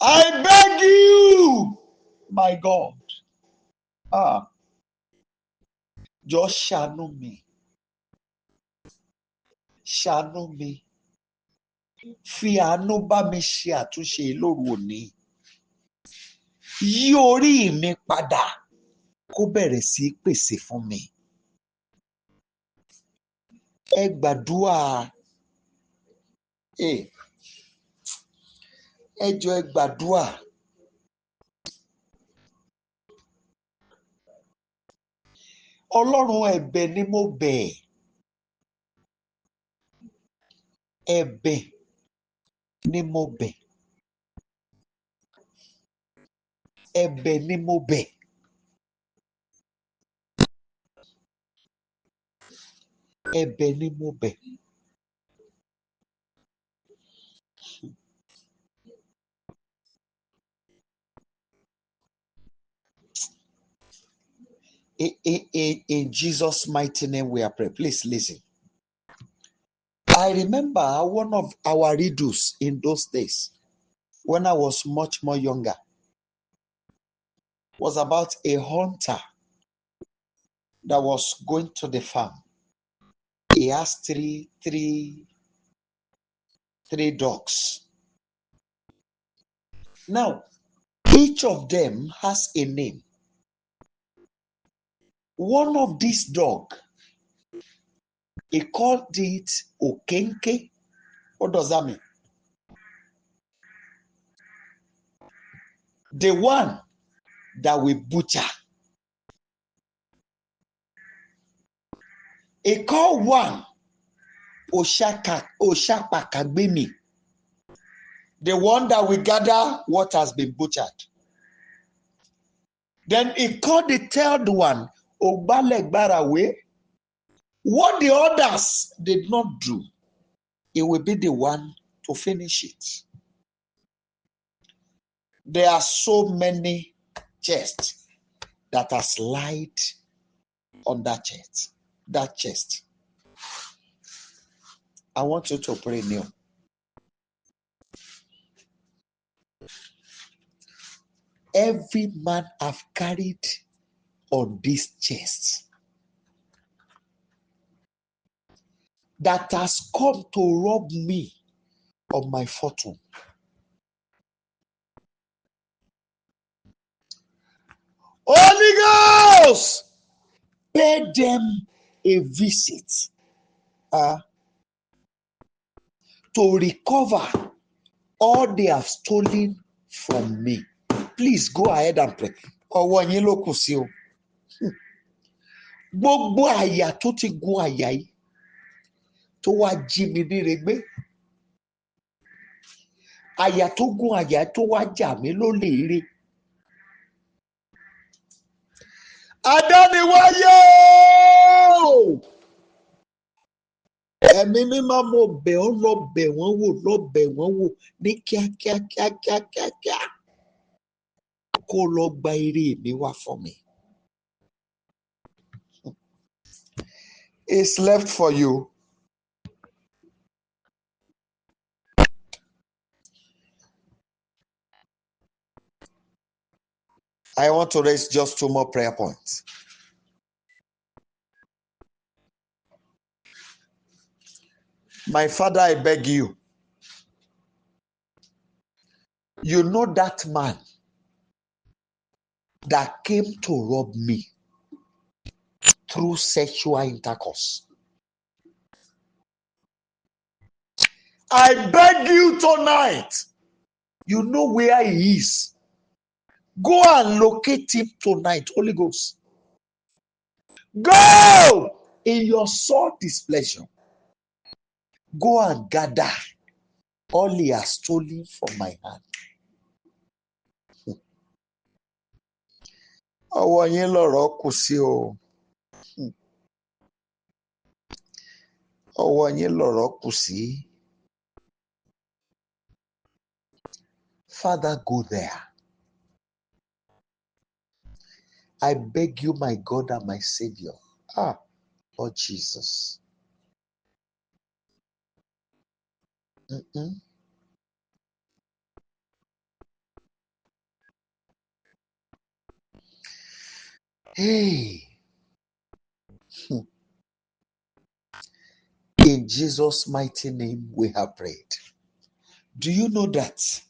I beg you, my God. Just ṣàánú mi. Ṣàánú mi. Fi àánú bá mi ṣe àtúnṣe lóru òní. Yí orí mi padà. Kó bẹ̀rẹ̀ sí pèsè fún mi. Ẹ gbàdúrà. Ẹ jọ̀ọ́ ẹ gbàdúrà. Ọlọ́run, ẹ̀bẹ̀ ni mo bẹ̀. Ẹ̀bẹ̀ ni mo bẹ̀. Ẹ̀bẹ̀ ni mo bẹ̀. Ẹ̀bẹ̀ ni mo bẹ̀. In Jesus' mighty name we are praying. Please listen. I remember one of our riddles in those days, when I was much more younger, was about a hunter that was going to the farm. He has three dogs. Now, each of them has a name. One of these dogs, he called it Okenke. What does that mean? The one that we butcher. He called one Oshapakagbemi, the one that we gather what has been butchered. Then he called the third one Ogbalegbarawe, what the others did not do. he will be the one to finish it. There are so many chests that has lied on that chest. That chest. I want you to pray now. Every man I've carried on this chest that has come to rob me of my fortune. Holy Ghost, pay them a visit to recover all they have stolen from me. Please go ahead and pray. Ọwọ́ yín ló kù sí o. Gbogbo àyà tó ti gun àyà yìí tó wá jí mi níre gbé. Àyà tó gun àyà tó wá jà mí lólè ire. Adániwáyé o! Ẹ̀mí mímọ́ mo bẹ̀ ọ́ lọ bẹ̀ wọ́n wò ní kíákíá. Kó lọ gba ire mi wá fún mi. It's left for you. I want to raise just 2 more prayer points. My Father, I beg you. You know that man that came to rob me through sexual intercourse. I beg you tonight. You know where he is. Go and locate him tonight, Holy Ghost. Go in your sole displeasure. Go and gather all he has stolen from my hand. Ọwọ́ yín lọ̀rọ̀ kù sí o. Ọwọ́ yín lọ̀rọ̀ kù sí. Father, go there. I beg you, my God and my Savior. Lord Jesus. Hey. In Jesus' mighty name we have prayed. Do you know that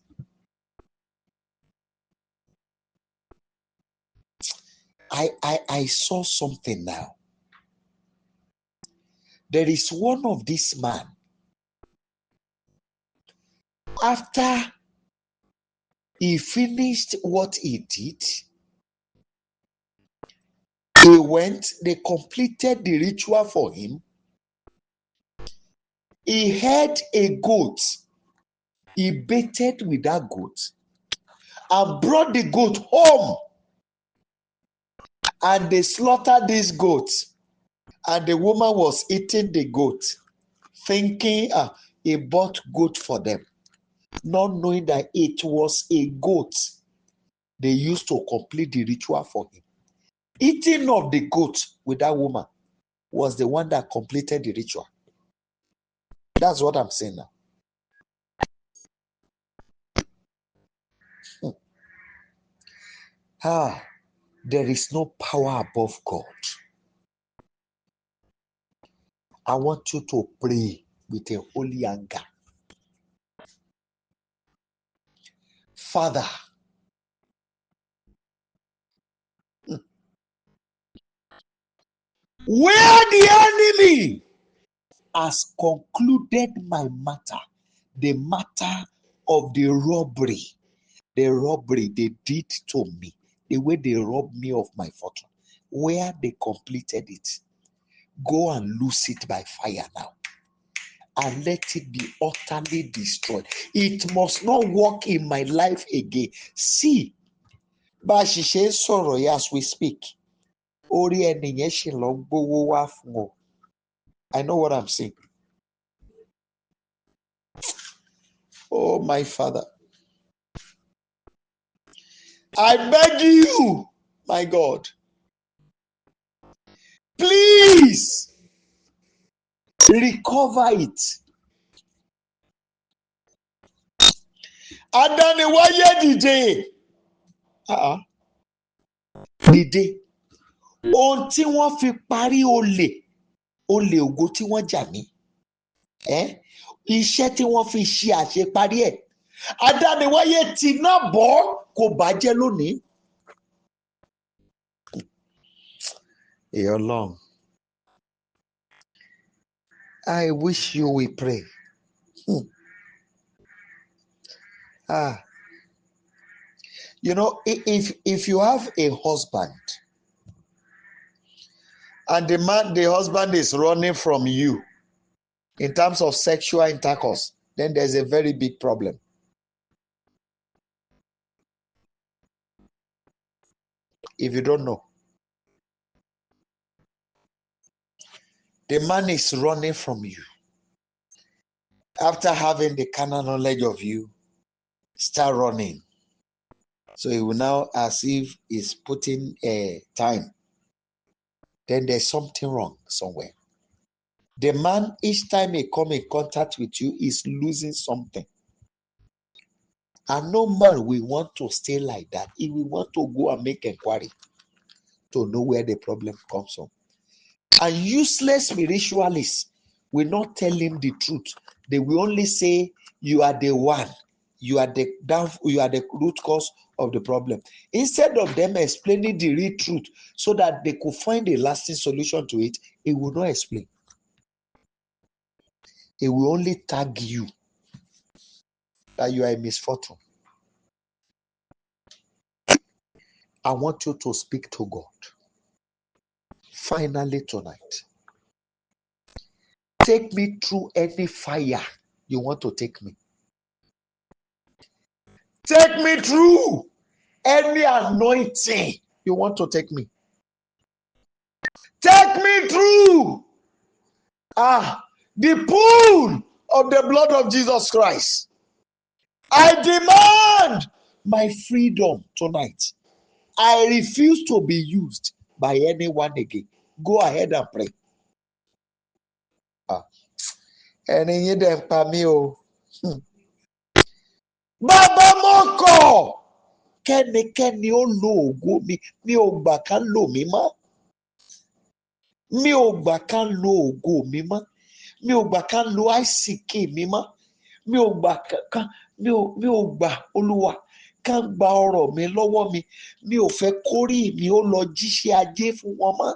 I saw something now? There is one of this man. After he finished what he did, he went, they completed the ritual for him. He had a goat. He baited with that goat and brought the goat home. And they slaughtered this goat. And the woman was eating the goat, thinking he bought goat for them, not knowing that it was a goat they used to complete the ritual for him. Eating of the goat with that woman was the one that completed the ritual. That's what I'm saying now. There is no power above God. I want you to pray with a holy anger. Father, where the enemy has concluded my matter, the matter of the robbery they did to me, the way they robbed me of my fortune, where they completed it, go and lose it by fire now and let it be utterly destroyed. It must not work in my life again. See, bá a ṣì ṣe ń sọ̀rọ̀ yìí as we speak, orí ẹni yẹn ṣì lọ gbówó wá fún ọ. I know what I'm saying. Oh, my Father, I beg you, my God, please recover it. Adániwáyé dìde. Dìde. Ohun tí wọ́n fi parí olè ògo tí wọ́n jà mí. Iṣẹ́ tí wọ́n fi ṣe àṣeparí ẹ̀. Adániwáyé ti náà bọ́ kò bàjẹ́ lónìí. Ọlọ́run, I wish you will pray. You know, if you have a husband and the husband is running from you in terms of sexual intercourse, then there's a very big problem. If you don't know, the man is running from you. After having the carnal knowledge of you, start running. So he will now, as if he's putting a time. Then there's something wrong somewhere. The man, each time he come in contact with you, is losing something. And no man will want to stay like that. He will want to go and make inquiry to know where the problem comes from. And useless spiritualists will not tell him the truth. They will only say, you are the one. You are the root cause of the problem. Instead of them explaining the real truth so that they could find a lasting solution to it, he will not explain. He will only tag you that you are a misfortune. I want you to speak to God. Finally tonight, take me through any fire you want to take me. Take me through any anointing you want to take me. Take me through the pool of the blood of Jesus Christ. I demand my freedom tonight. I refuse to be used by anyone again. Go ahead and pray. Ẹni yín dẹ̀ ń pa mí o. Bàbá mo kọ̀ kẹ́nikẹ́ni ó lo ògo mi. Mi ò gbà ká lò mí mọ́. Mi ò gbà ká lo ògo mi mọ́. Mi ò gbà ká lo àìsíkì mi mọ́. Mi ò gbà Olúwa ká gba ọrọ̀ mi lọ́wọ́ mi. Mi ò fẹ́ kórìí mi ó lọ jíṣẹ́ ajé fún wọn mọ́.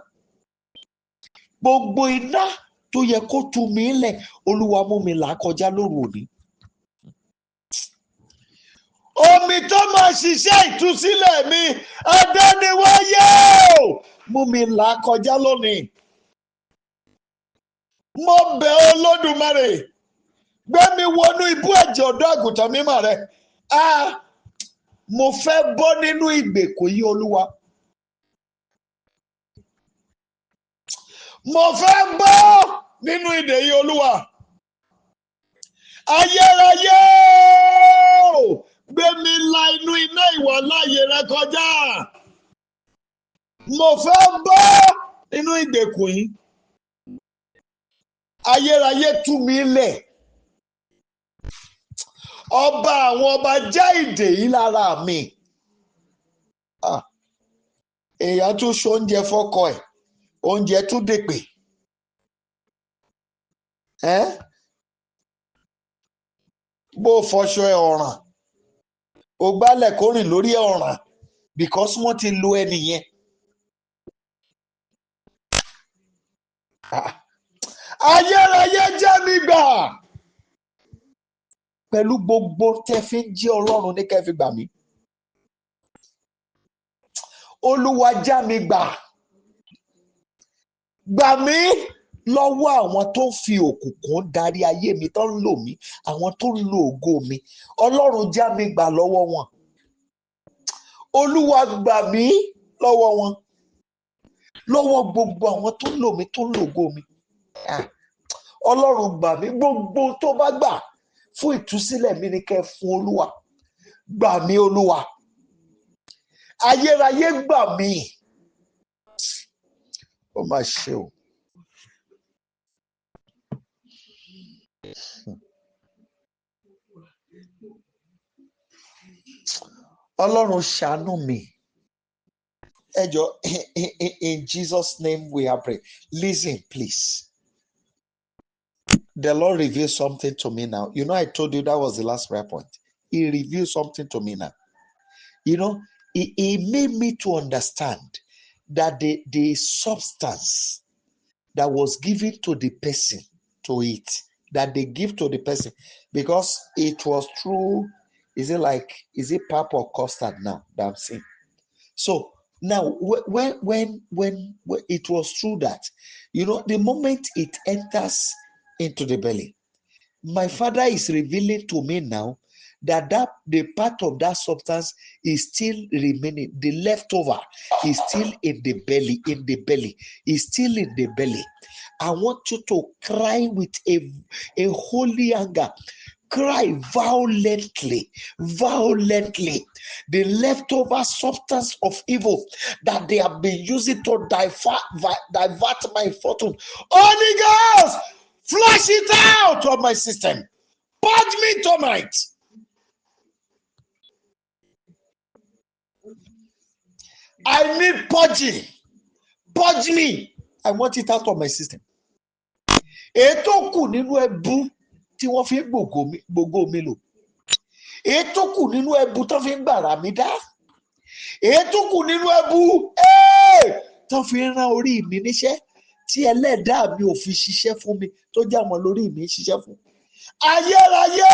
Gbogbo iná tó yẹ kó tú mi lẹ̀, Olúwa mú mi là kọjá lóru òní. Omi tó máa ṣiṣẹ́ ìtúsílẹ̀ mi, Adániwáyé o, mú mi là kọjá lónìí. Mo bẹ̀ Olódùmarè, gbé mi wọnú ibú ẹ̀jẹ̀ ọ̀dọ́ àgùntàn mímọ́ rẹ. Mo fẹ́ bọ́ nínú ìgbèkùn yìí, Olúwa. Mo fẹ́ bọ́ nínú ìdè yìí, Olúwa. Ayérayé o, gbé mi la inú iná ìwà láàyè rẹ kọjá. Mo fẹ́ bọ́ nínú ìgbèkùn yìí. Ayérayé tú mi lẹ̀. Ọba àwọn ọba já ìdè yìí lára mi. Èèyàn tún ṣe oúnjẹ fọ́kọ ẹ̀, oúnjẹ tún dèpè. Bó fọṣọ ẹ ọ̀ràn, ó gbálẹ̀ kó rìn lórí ọ̀ràn because wọ́n ti lo ẹni yẹn. Ayérayé jẹ́ mi gbà. Pẹ̀lú gbogbo tẹ́ fi ń jí Ọlọ́run ní kẹ́ fi gbà mí. Olúwa já mi gbà. Gbà mí lọ́wọ́ àwọn tó ń fi òkùnkùn darí ayé mi, tó ń lò mí, àwọn tó ń lo ògo mi. Ọlọ́run já mi gbà lọ́wọ́ wọn. Olúwa gbà mí lọ́wọ́ wọn. Lọ́wọ́ gbogbo àwọn tó ń lò mí, tó ń lo ògo mi. Ọlọ́run gbà mí, gbogbo tó bá gbà Fún ìtúsílẹ̀ mi ni kẹ́ fún Olúwa. Gbà mí Olúwa. Ayérayé gbà mí. Ó mà ṣe o. Ọlọ́run ṣàánú mi. Ẹ jọ̀ọ́, in Jesus' name we are praying. Listen, please. The Lord revealed something to me now. You know, I told you that was the last prayer point. He revealed something to me now. You know, he made me to understand that the substance that was given to the person to eat, that they give to the person, because it was through, is it pap or custard now that I'm saying? So now when it was through that, you know, the moment it enters into the belly, my Father is revealing to me now that the part of that substance is still remaining. The leftover is still in the belly, is still in the belly. I want you to cry with a holy anger. Cry violently. The leftover substance of evil that they have been using to divert my fortune. Holy Ghost, flush it out of my system. Purge me tonight. I need purging. Purge me. I want it out of my system. Ètò kù nínú ẹbú tí wọ́n fi gbogbo mi lò. Ètò kù nínú ẹbú tó fi gbàrà mi dá. Ètò kù nínú ẹbú tó fi rán orí mi níṣẹ́ tí ẹlẹ́dàá mi ò fi ṣiṣẹ́ fún mi tó jẹ́ àwọn lórí mi ṣiṣẹ́ fún. Ayérayé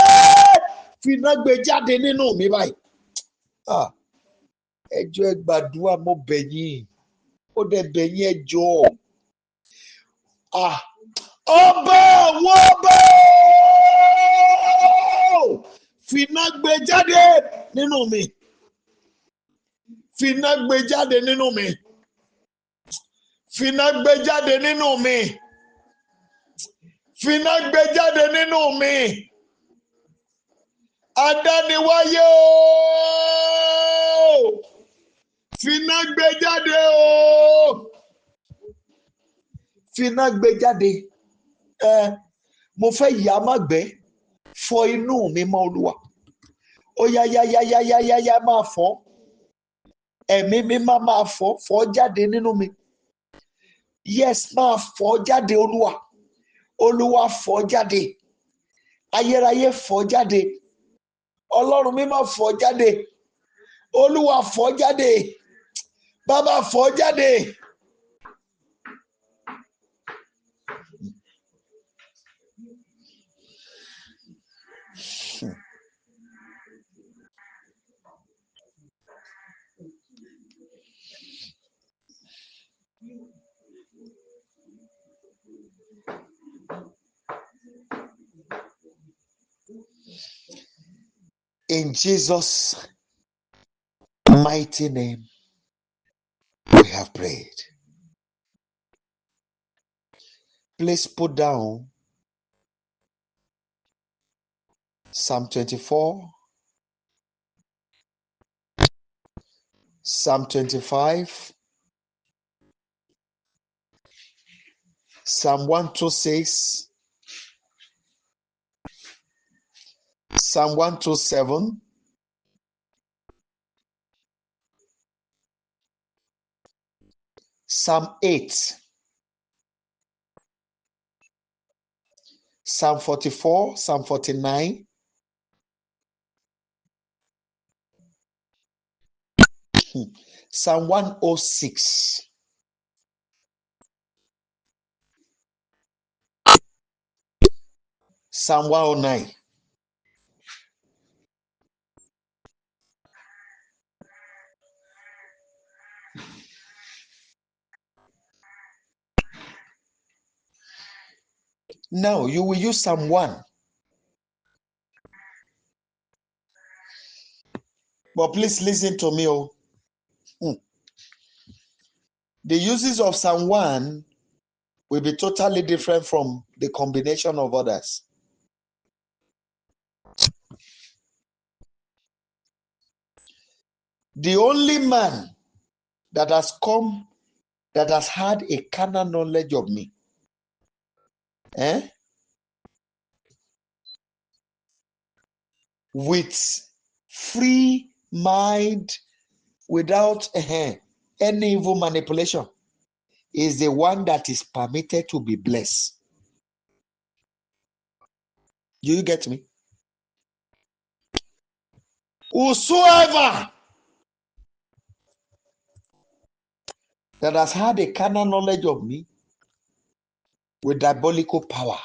finá gbé jáde nínú mi báyìí. Ẹ jọ̀ọ́ ẹ gbàdúrà, mo bẹ̀ yín. Ó dẹ̀ bẹ̀ yín, ẹ jọ̀ọ́. Ọba àwọn ọba finá gbé jáde nínú mi. Finá gbé jáde nínú mi. Finá gbé jáde nínú mi. Finá gbé jáde nínú mi. Adániwáyé o. Finá gbé jáde o. Finá gbé jáde. Mo fẹ́ ìyá má gbẹ́. Fọ inú mi mọ́ Olúwa. Ó yá máa fọ́. Ẹ̀mí mi máa fọ́. Fọ́ jáde nínú mi. Yes, máa fọ́ jáde Olúwa. Olúwa fọ́ jáde. Ayérayé fọ́ jáde. Ọlọ́run mi máa fọ́ jáde. Olúwa fọ́ jáde. Bàbá fọ́ jáde. In Jesus' mighty name, we have prayed. Please put down Psalm 24, Psalm 25, Psalm 126, Psalm 127, Psalm 8, Psalm 44, Psalm 49, Psalm 106, Psalm 109. Now you will use Psalm 1. But please listen to me. The uses of Psalm 1 will be totally different from the combination of others. The only man that has come, that has had a carnal knowledge of me, with free mind, without any evil manipulation, is the one that is permitted to be blessed. Do you get me? Whosoever that has had a carnal knowledge of me with diabolical power,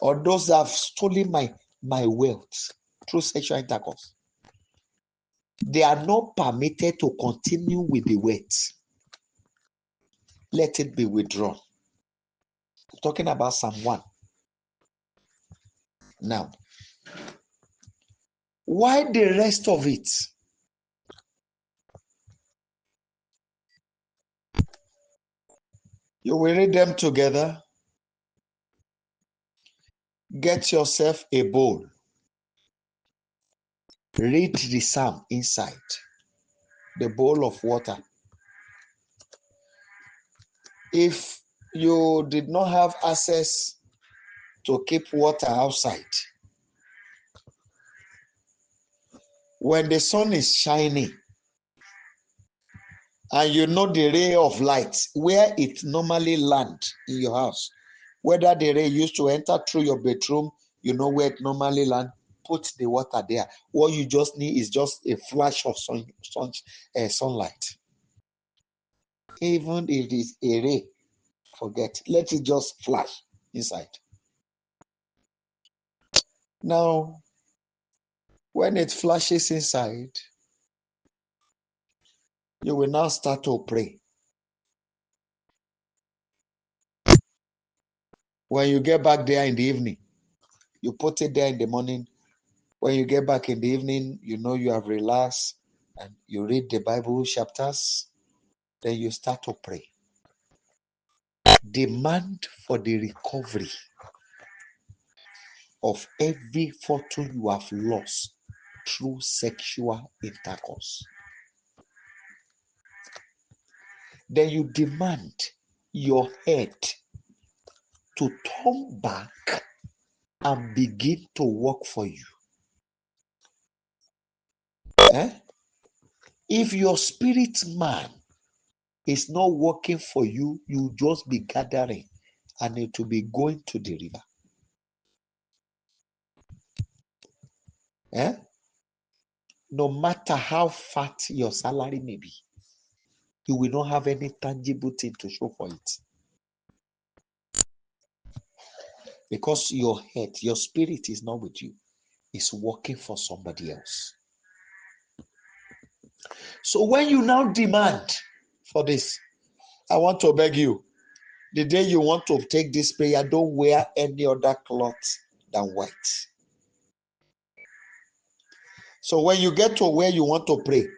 or those that have stolen my wealth through sexual intercourse, they are not permitted to continue with the wealth. Let it be withdrawn. I'm talking about Psalm 1. Now, why the rest of it? You will read them together. Get yourself a bowl. Read the psalm inside the bowl of water. If you did not have access to keep water outside, when the sun is shining and you know the ray of light where it normally lands in your house, whether the ray used to enter through your bedroom, you know where it normally lands, put the water there. What you just need is just a flash of sunlight. Even if it is a ray, forget, let it just flash inside. Now, when it flashes inside, you will now start to pray. When you get back there in the evening, you put it there in the morning. When you get back in the evening, you know you have relaxed and you read the Bible chapters. Then you start to pray. Demand for the recovery of every fortune you have lost through sexual intercourse. Then you demand your head to turn back and begin to work for you. If your spirit man is not working for you, you just be gathering and it will be going to the river. No matter how fat your salary may be, you will not have any tangible thing to show for it. Because your head, your spirit is not with you. It's working for somebody else. So when you now demand for this, I want to beg you, the day you want to take this prayer, don't wear any other cloth than white. So when you get to where you want to pray,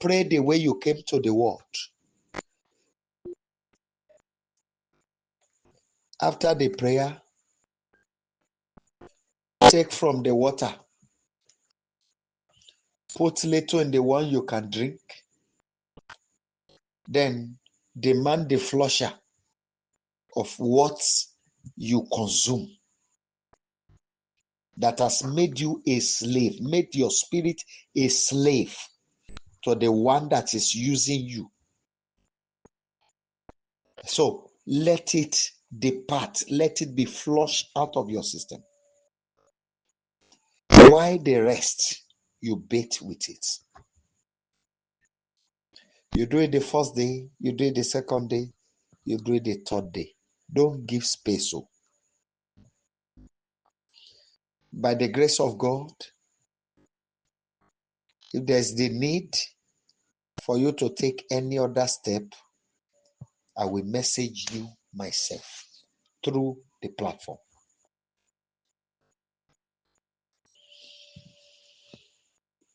pray the way you came to the word. After the prayer, take from the water, put little in the one you can drink, then demand the flusher of what you consume that has made you a slave, made your spirit a slave to the one that is using you. So let it depart, let it be flushed out of your system. Why the rest? You bait with it. You do it the first day, you do it the second day, you do it the third day. Don't give space. So, by the grace of God, if there's the need for you to take any other step, I will message you myself through the platform.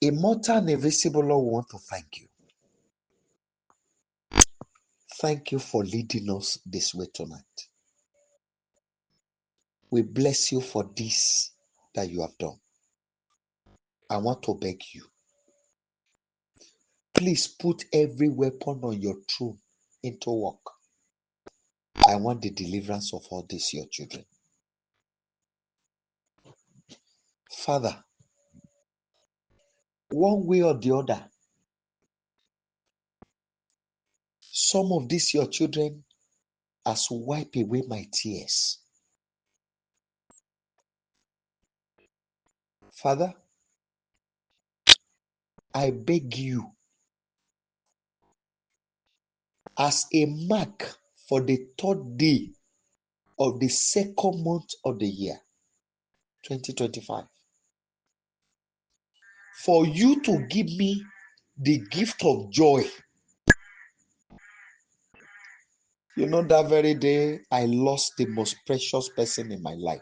Immortal and invisible Lord, we want to thank you. Thank you for leading us this way tonight. We bless you for this that you have done. I want to beg you, Please put every weapon on your throne into work. I want the deliverance of all these your children. Father, one way or the other, some of these your children has wiped away my tears. Father, I beg you, as a mark for the third day of the second month of the year, 2025, for you to give me the gift of joy. You know, that very day, I lost the most precious person in my life.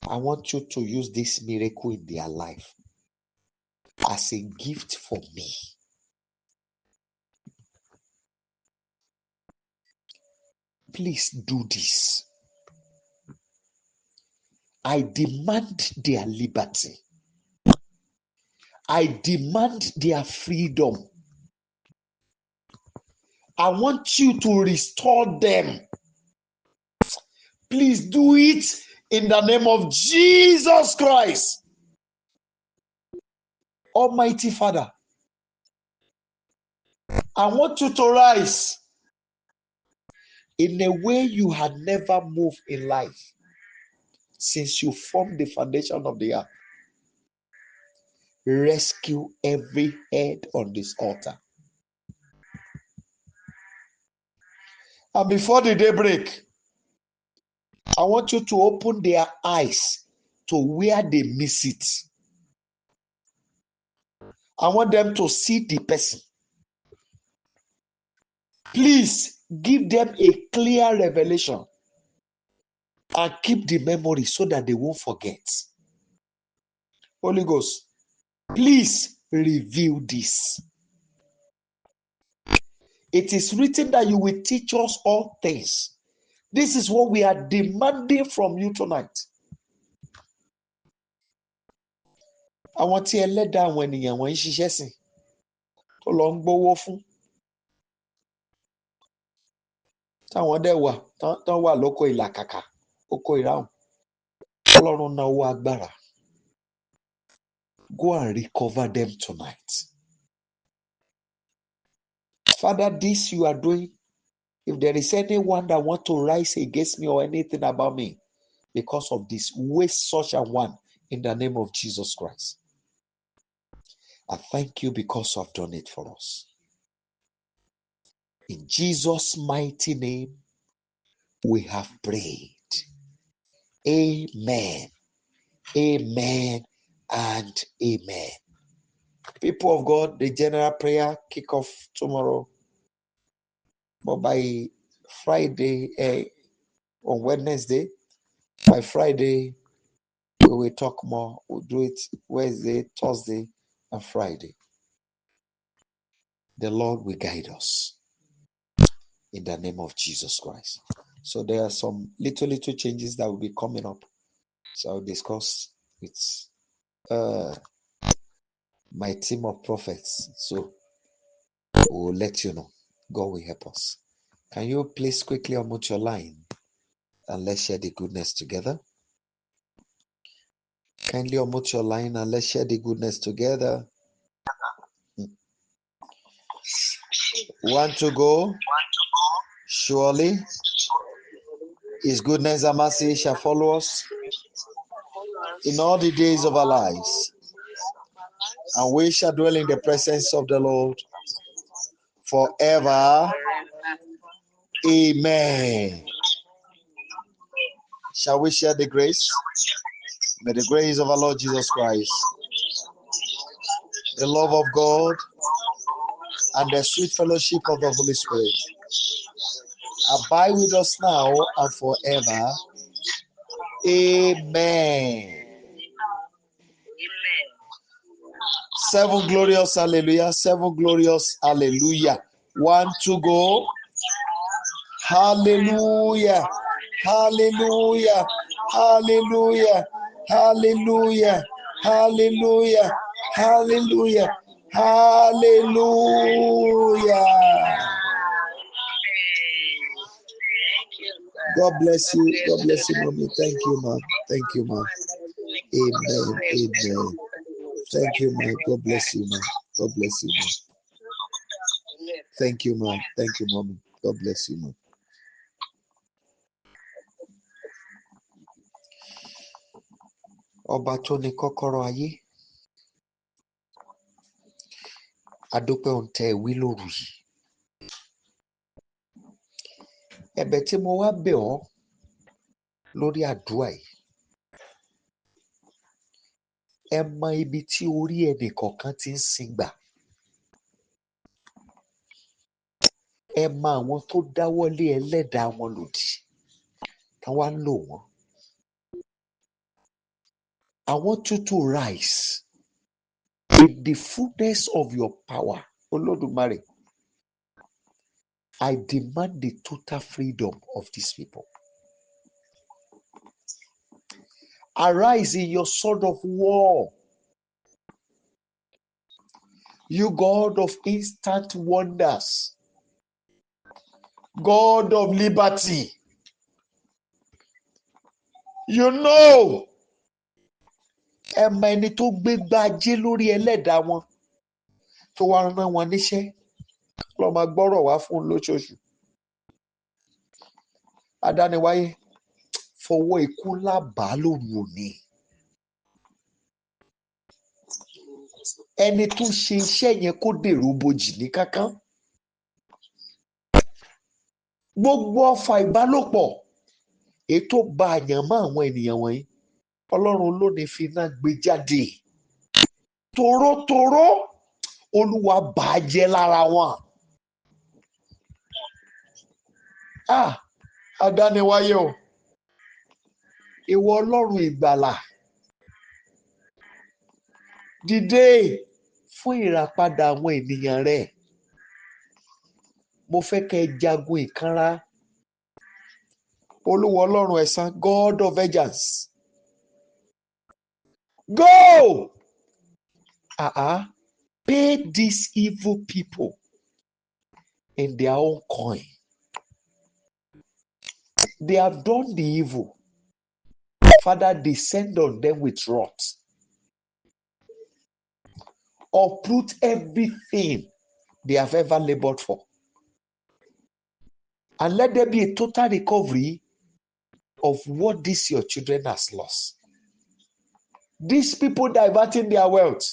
I want you to use this miracle in their life as a gift for me. Please do this. I demand their liberty. I demand their freedom. I want you to restore them. Please do it in the name of Jesus Christ. Almighty Father, I want you to rise in a way you had never moved in life since you formed the foundation of the earth. Rescue every head on this altar. And before the day break, I want you to open their eyes to where they miss it. I want them to see the person. Please give them a clear revelation and keep the memory so that they won't forget. Holy Ghost, please reveal this. It is written that you will teach us all things. This is what we are demanding from you tonight. Àwọn tí ẹlẹ́dàá àwọn ènìyàn wọ́n ń ṣiṣẹ́ sìn tó lọ ń gbówó fún táwọn dẹ̀ wà tán wà lóko ìlàkàkà oko ìráhùn Ọlọ́run náà owó agbára. Go and recover them tonight. Father, this you are doing. If there is anyone that want to rise against me or anything about me because of this, waste such a one in the name of Jesus Christ. I thank you because you have done it for us. In Jesus' mighty name, we have prayed. Amen. Amen and amen. People of God, the general prayer kick off tomorrow. But by Friday, on Wednesday, by Friday, we will talk more. We'll do it Wednesday, Thursday, and Friday. The Lord will guide us in the name of Jesus Christ. So there are some little changes that will be coming up. So I'll discuss with my team of prophets. So we'll let you know. God will help us. Can you please quickly unmute your line and let's share the goodness together? Kindly unmute your line and let's share the goodness together. Want to go? Surely His goodness and mercy shall follow us in all the days of our lives, and we shall dwell in the presence of the Lord forever. Amen. Shall we share the grace? May the grace of our Lord Jesus Christ, the love of God, and the sweet fellowship of the Holy Spirit abide with us now and forever. Amen. 7 glorious hallelujah. 7 glorious hallelujah. 1, 2, go. Hallelujah. Hallelujah. Hallelujah. Hallelujah. Hallelujah. Hallelujah. Hallelujah. God bless you. God bless you, mommy. Thank you, ma'am. Thank you, ma'am. Amen. Amen. Thank you, ma'am. God bless you, ma'am. God bless you, ma'am. Thank you, ma'am. Thank you, mommy. God bless you, ma'am. Ọba tó ní kọ́kọ́rọ́ ayé, adúpẹ́ ohun tẹ́ ẹ wí lóru yìí. Ẹ̀bẹ̀ tí mo wá bẹ̀ ọ́ lórí àdúrà yìí, ẹ mọ ibi tí orí ẹnì kọ̀ọ̀kan ti ń sìngbà. Ẹ mọ àwọn tó dáwọ́lé ẹlẹ́dàá wọn lòdì, tí wọ́n á lò wọ́n. I want you to rise in the fullness of your power. Olódùmarè, I demand the total freedom of these people. Arise in your sword of war. You God of instant wonders. God of liberty. You know. Ẹ mọ ẹni tó gbégbá ajé lórí ẹlẹ́dàá wọn tó wá rán wọn níṣẹ́ lọ́ máa gbọ́rọ̀ wá fún un lóṣooṣù. Adániwáyé fọwọ́ ikú lábàá lóru òní. Ẹni tó ṣe iṣẹ́ yẹn kó dèrò bojì ní kánkán. Gbogbo ọfà ìbálòpọ̀ ètò bá àyànmọ́ àwọn ènìyàn wọ̀nyí, Ọlọ́run ló ní fi iná gbé jáde. Torótoró Olúwa bàjẹ́ lára wọn. Adániwáyé o, ìwọ Ọlọ́run ìgbàlà, dìde fún ìràpadà àwọn ènìyàn rẹ. Mo fẹ́ kẹ́ ẹ jagun ìkanra. Olúwa Ọlọ́run ẹ̀san, God of vengeance. Go! Pay these evil people in their own coin. They have done the evil. Father, descend on them with wrath. Uproot everything they have ever labored for. And let there be a total recovery of what these your children has lost. These people diverting their wealth,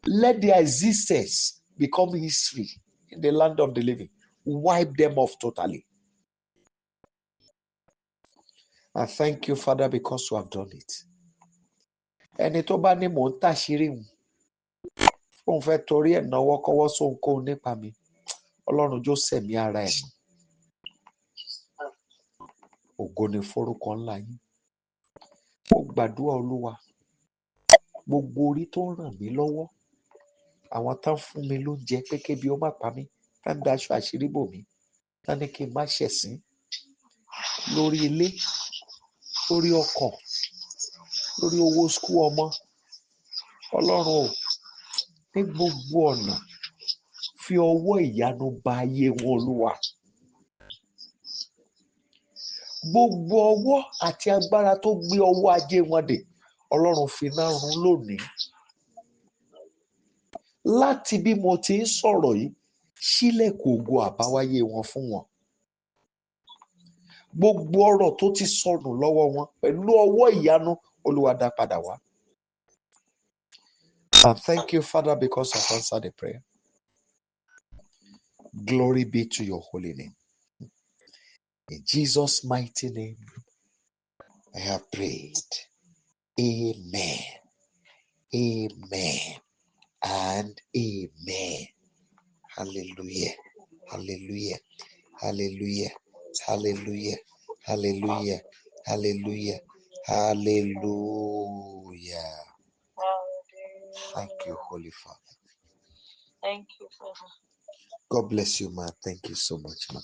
let their existence become history in the land of the living. Wipe them off totally. I thank you, Father, because you have done it. Ẹni tó bá ní mò ń tàṣírí wọn, òun fẹ́ torí ẹ̀ náwó kọ́wọ́ sóhunkóhun nípa mi, Ọlọ́run jó sẹ̀mí ara ẹ̀. Ògo ni forúkọ ńlá yín. Mo gbàdúrà Olúwa, gbogbo orí tó ń ràn mí lọ́wọ́, àwọn tán fún mi lóúnjẹ pé kébi ó má pa mí, tán daṣọ àṣírí bò mí, tán ní kí n má ṣẹ̀sín, lórí ilé, lórí ọkọ̀, lórí owó skul ọmọ. Ọlọ́run ò ní gbogbo ọ̀nà fi ọwọ́ ìyanu ba ayé wọn, Olúwa. Gbogbo ọwọ́ àti agbára tó gbé ọwọ́ ajé wọn dè, Ọlọ́run fi iná run lónìí. Láti bí mo ti ń sọ̀rọ̀ yìí, ṣílẹ̀kùn ògo àbáwáyé wọn fún wọn. Gbogbo ọrọ̀ tó ti sọnù lọ́wọ́ wọn pẹ̀lú ọwọ́ ìyanu, Olúwa dá padà wá. And thank you, Father, because you have answered the prayer. Glory be to your holy name. In Jesus' mighty name, I have prayed. Amen. Amen. And amen. Hallelujah. Hallelujah. Hallelujah. Hallelujah. Hallelujah. Hallelujah. Hallelujah. Thank you, Holy Father. Thank you, Father. God bless you, man. Thank you so much, man.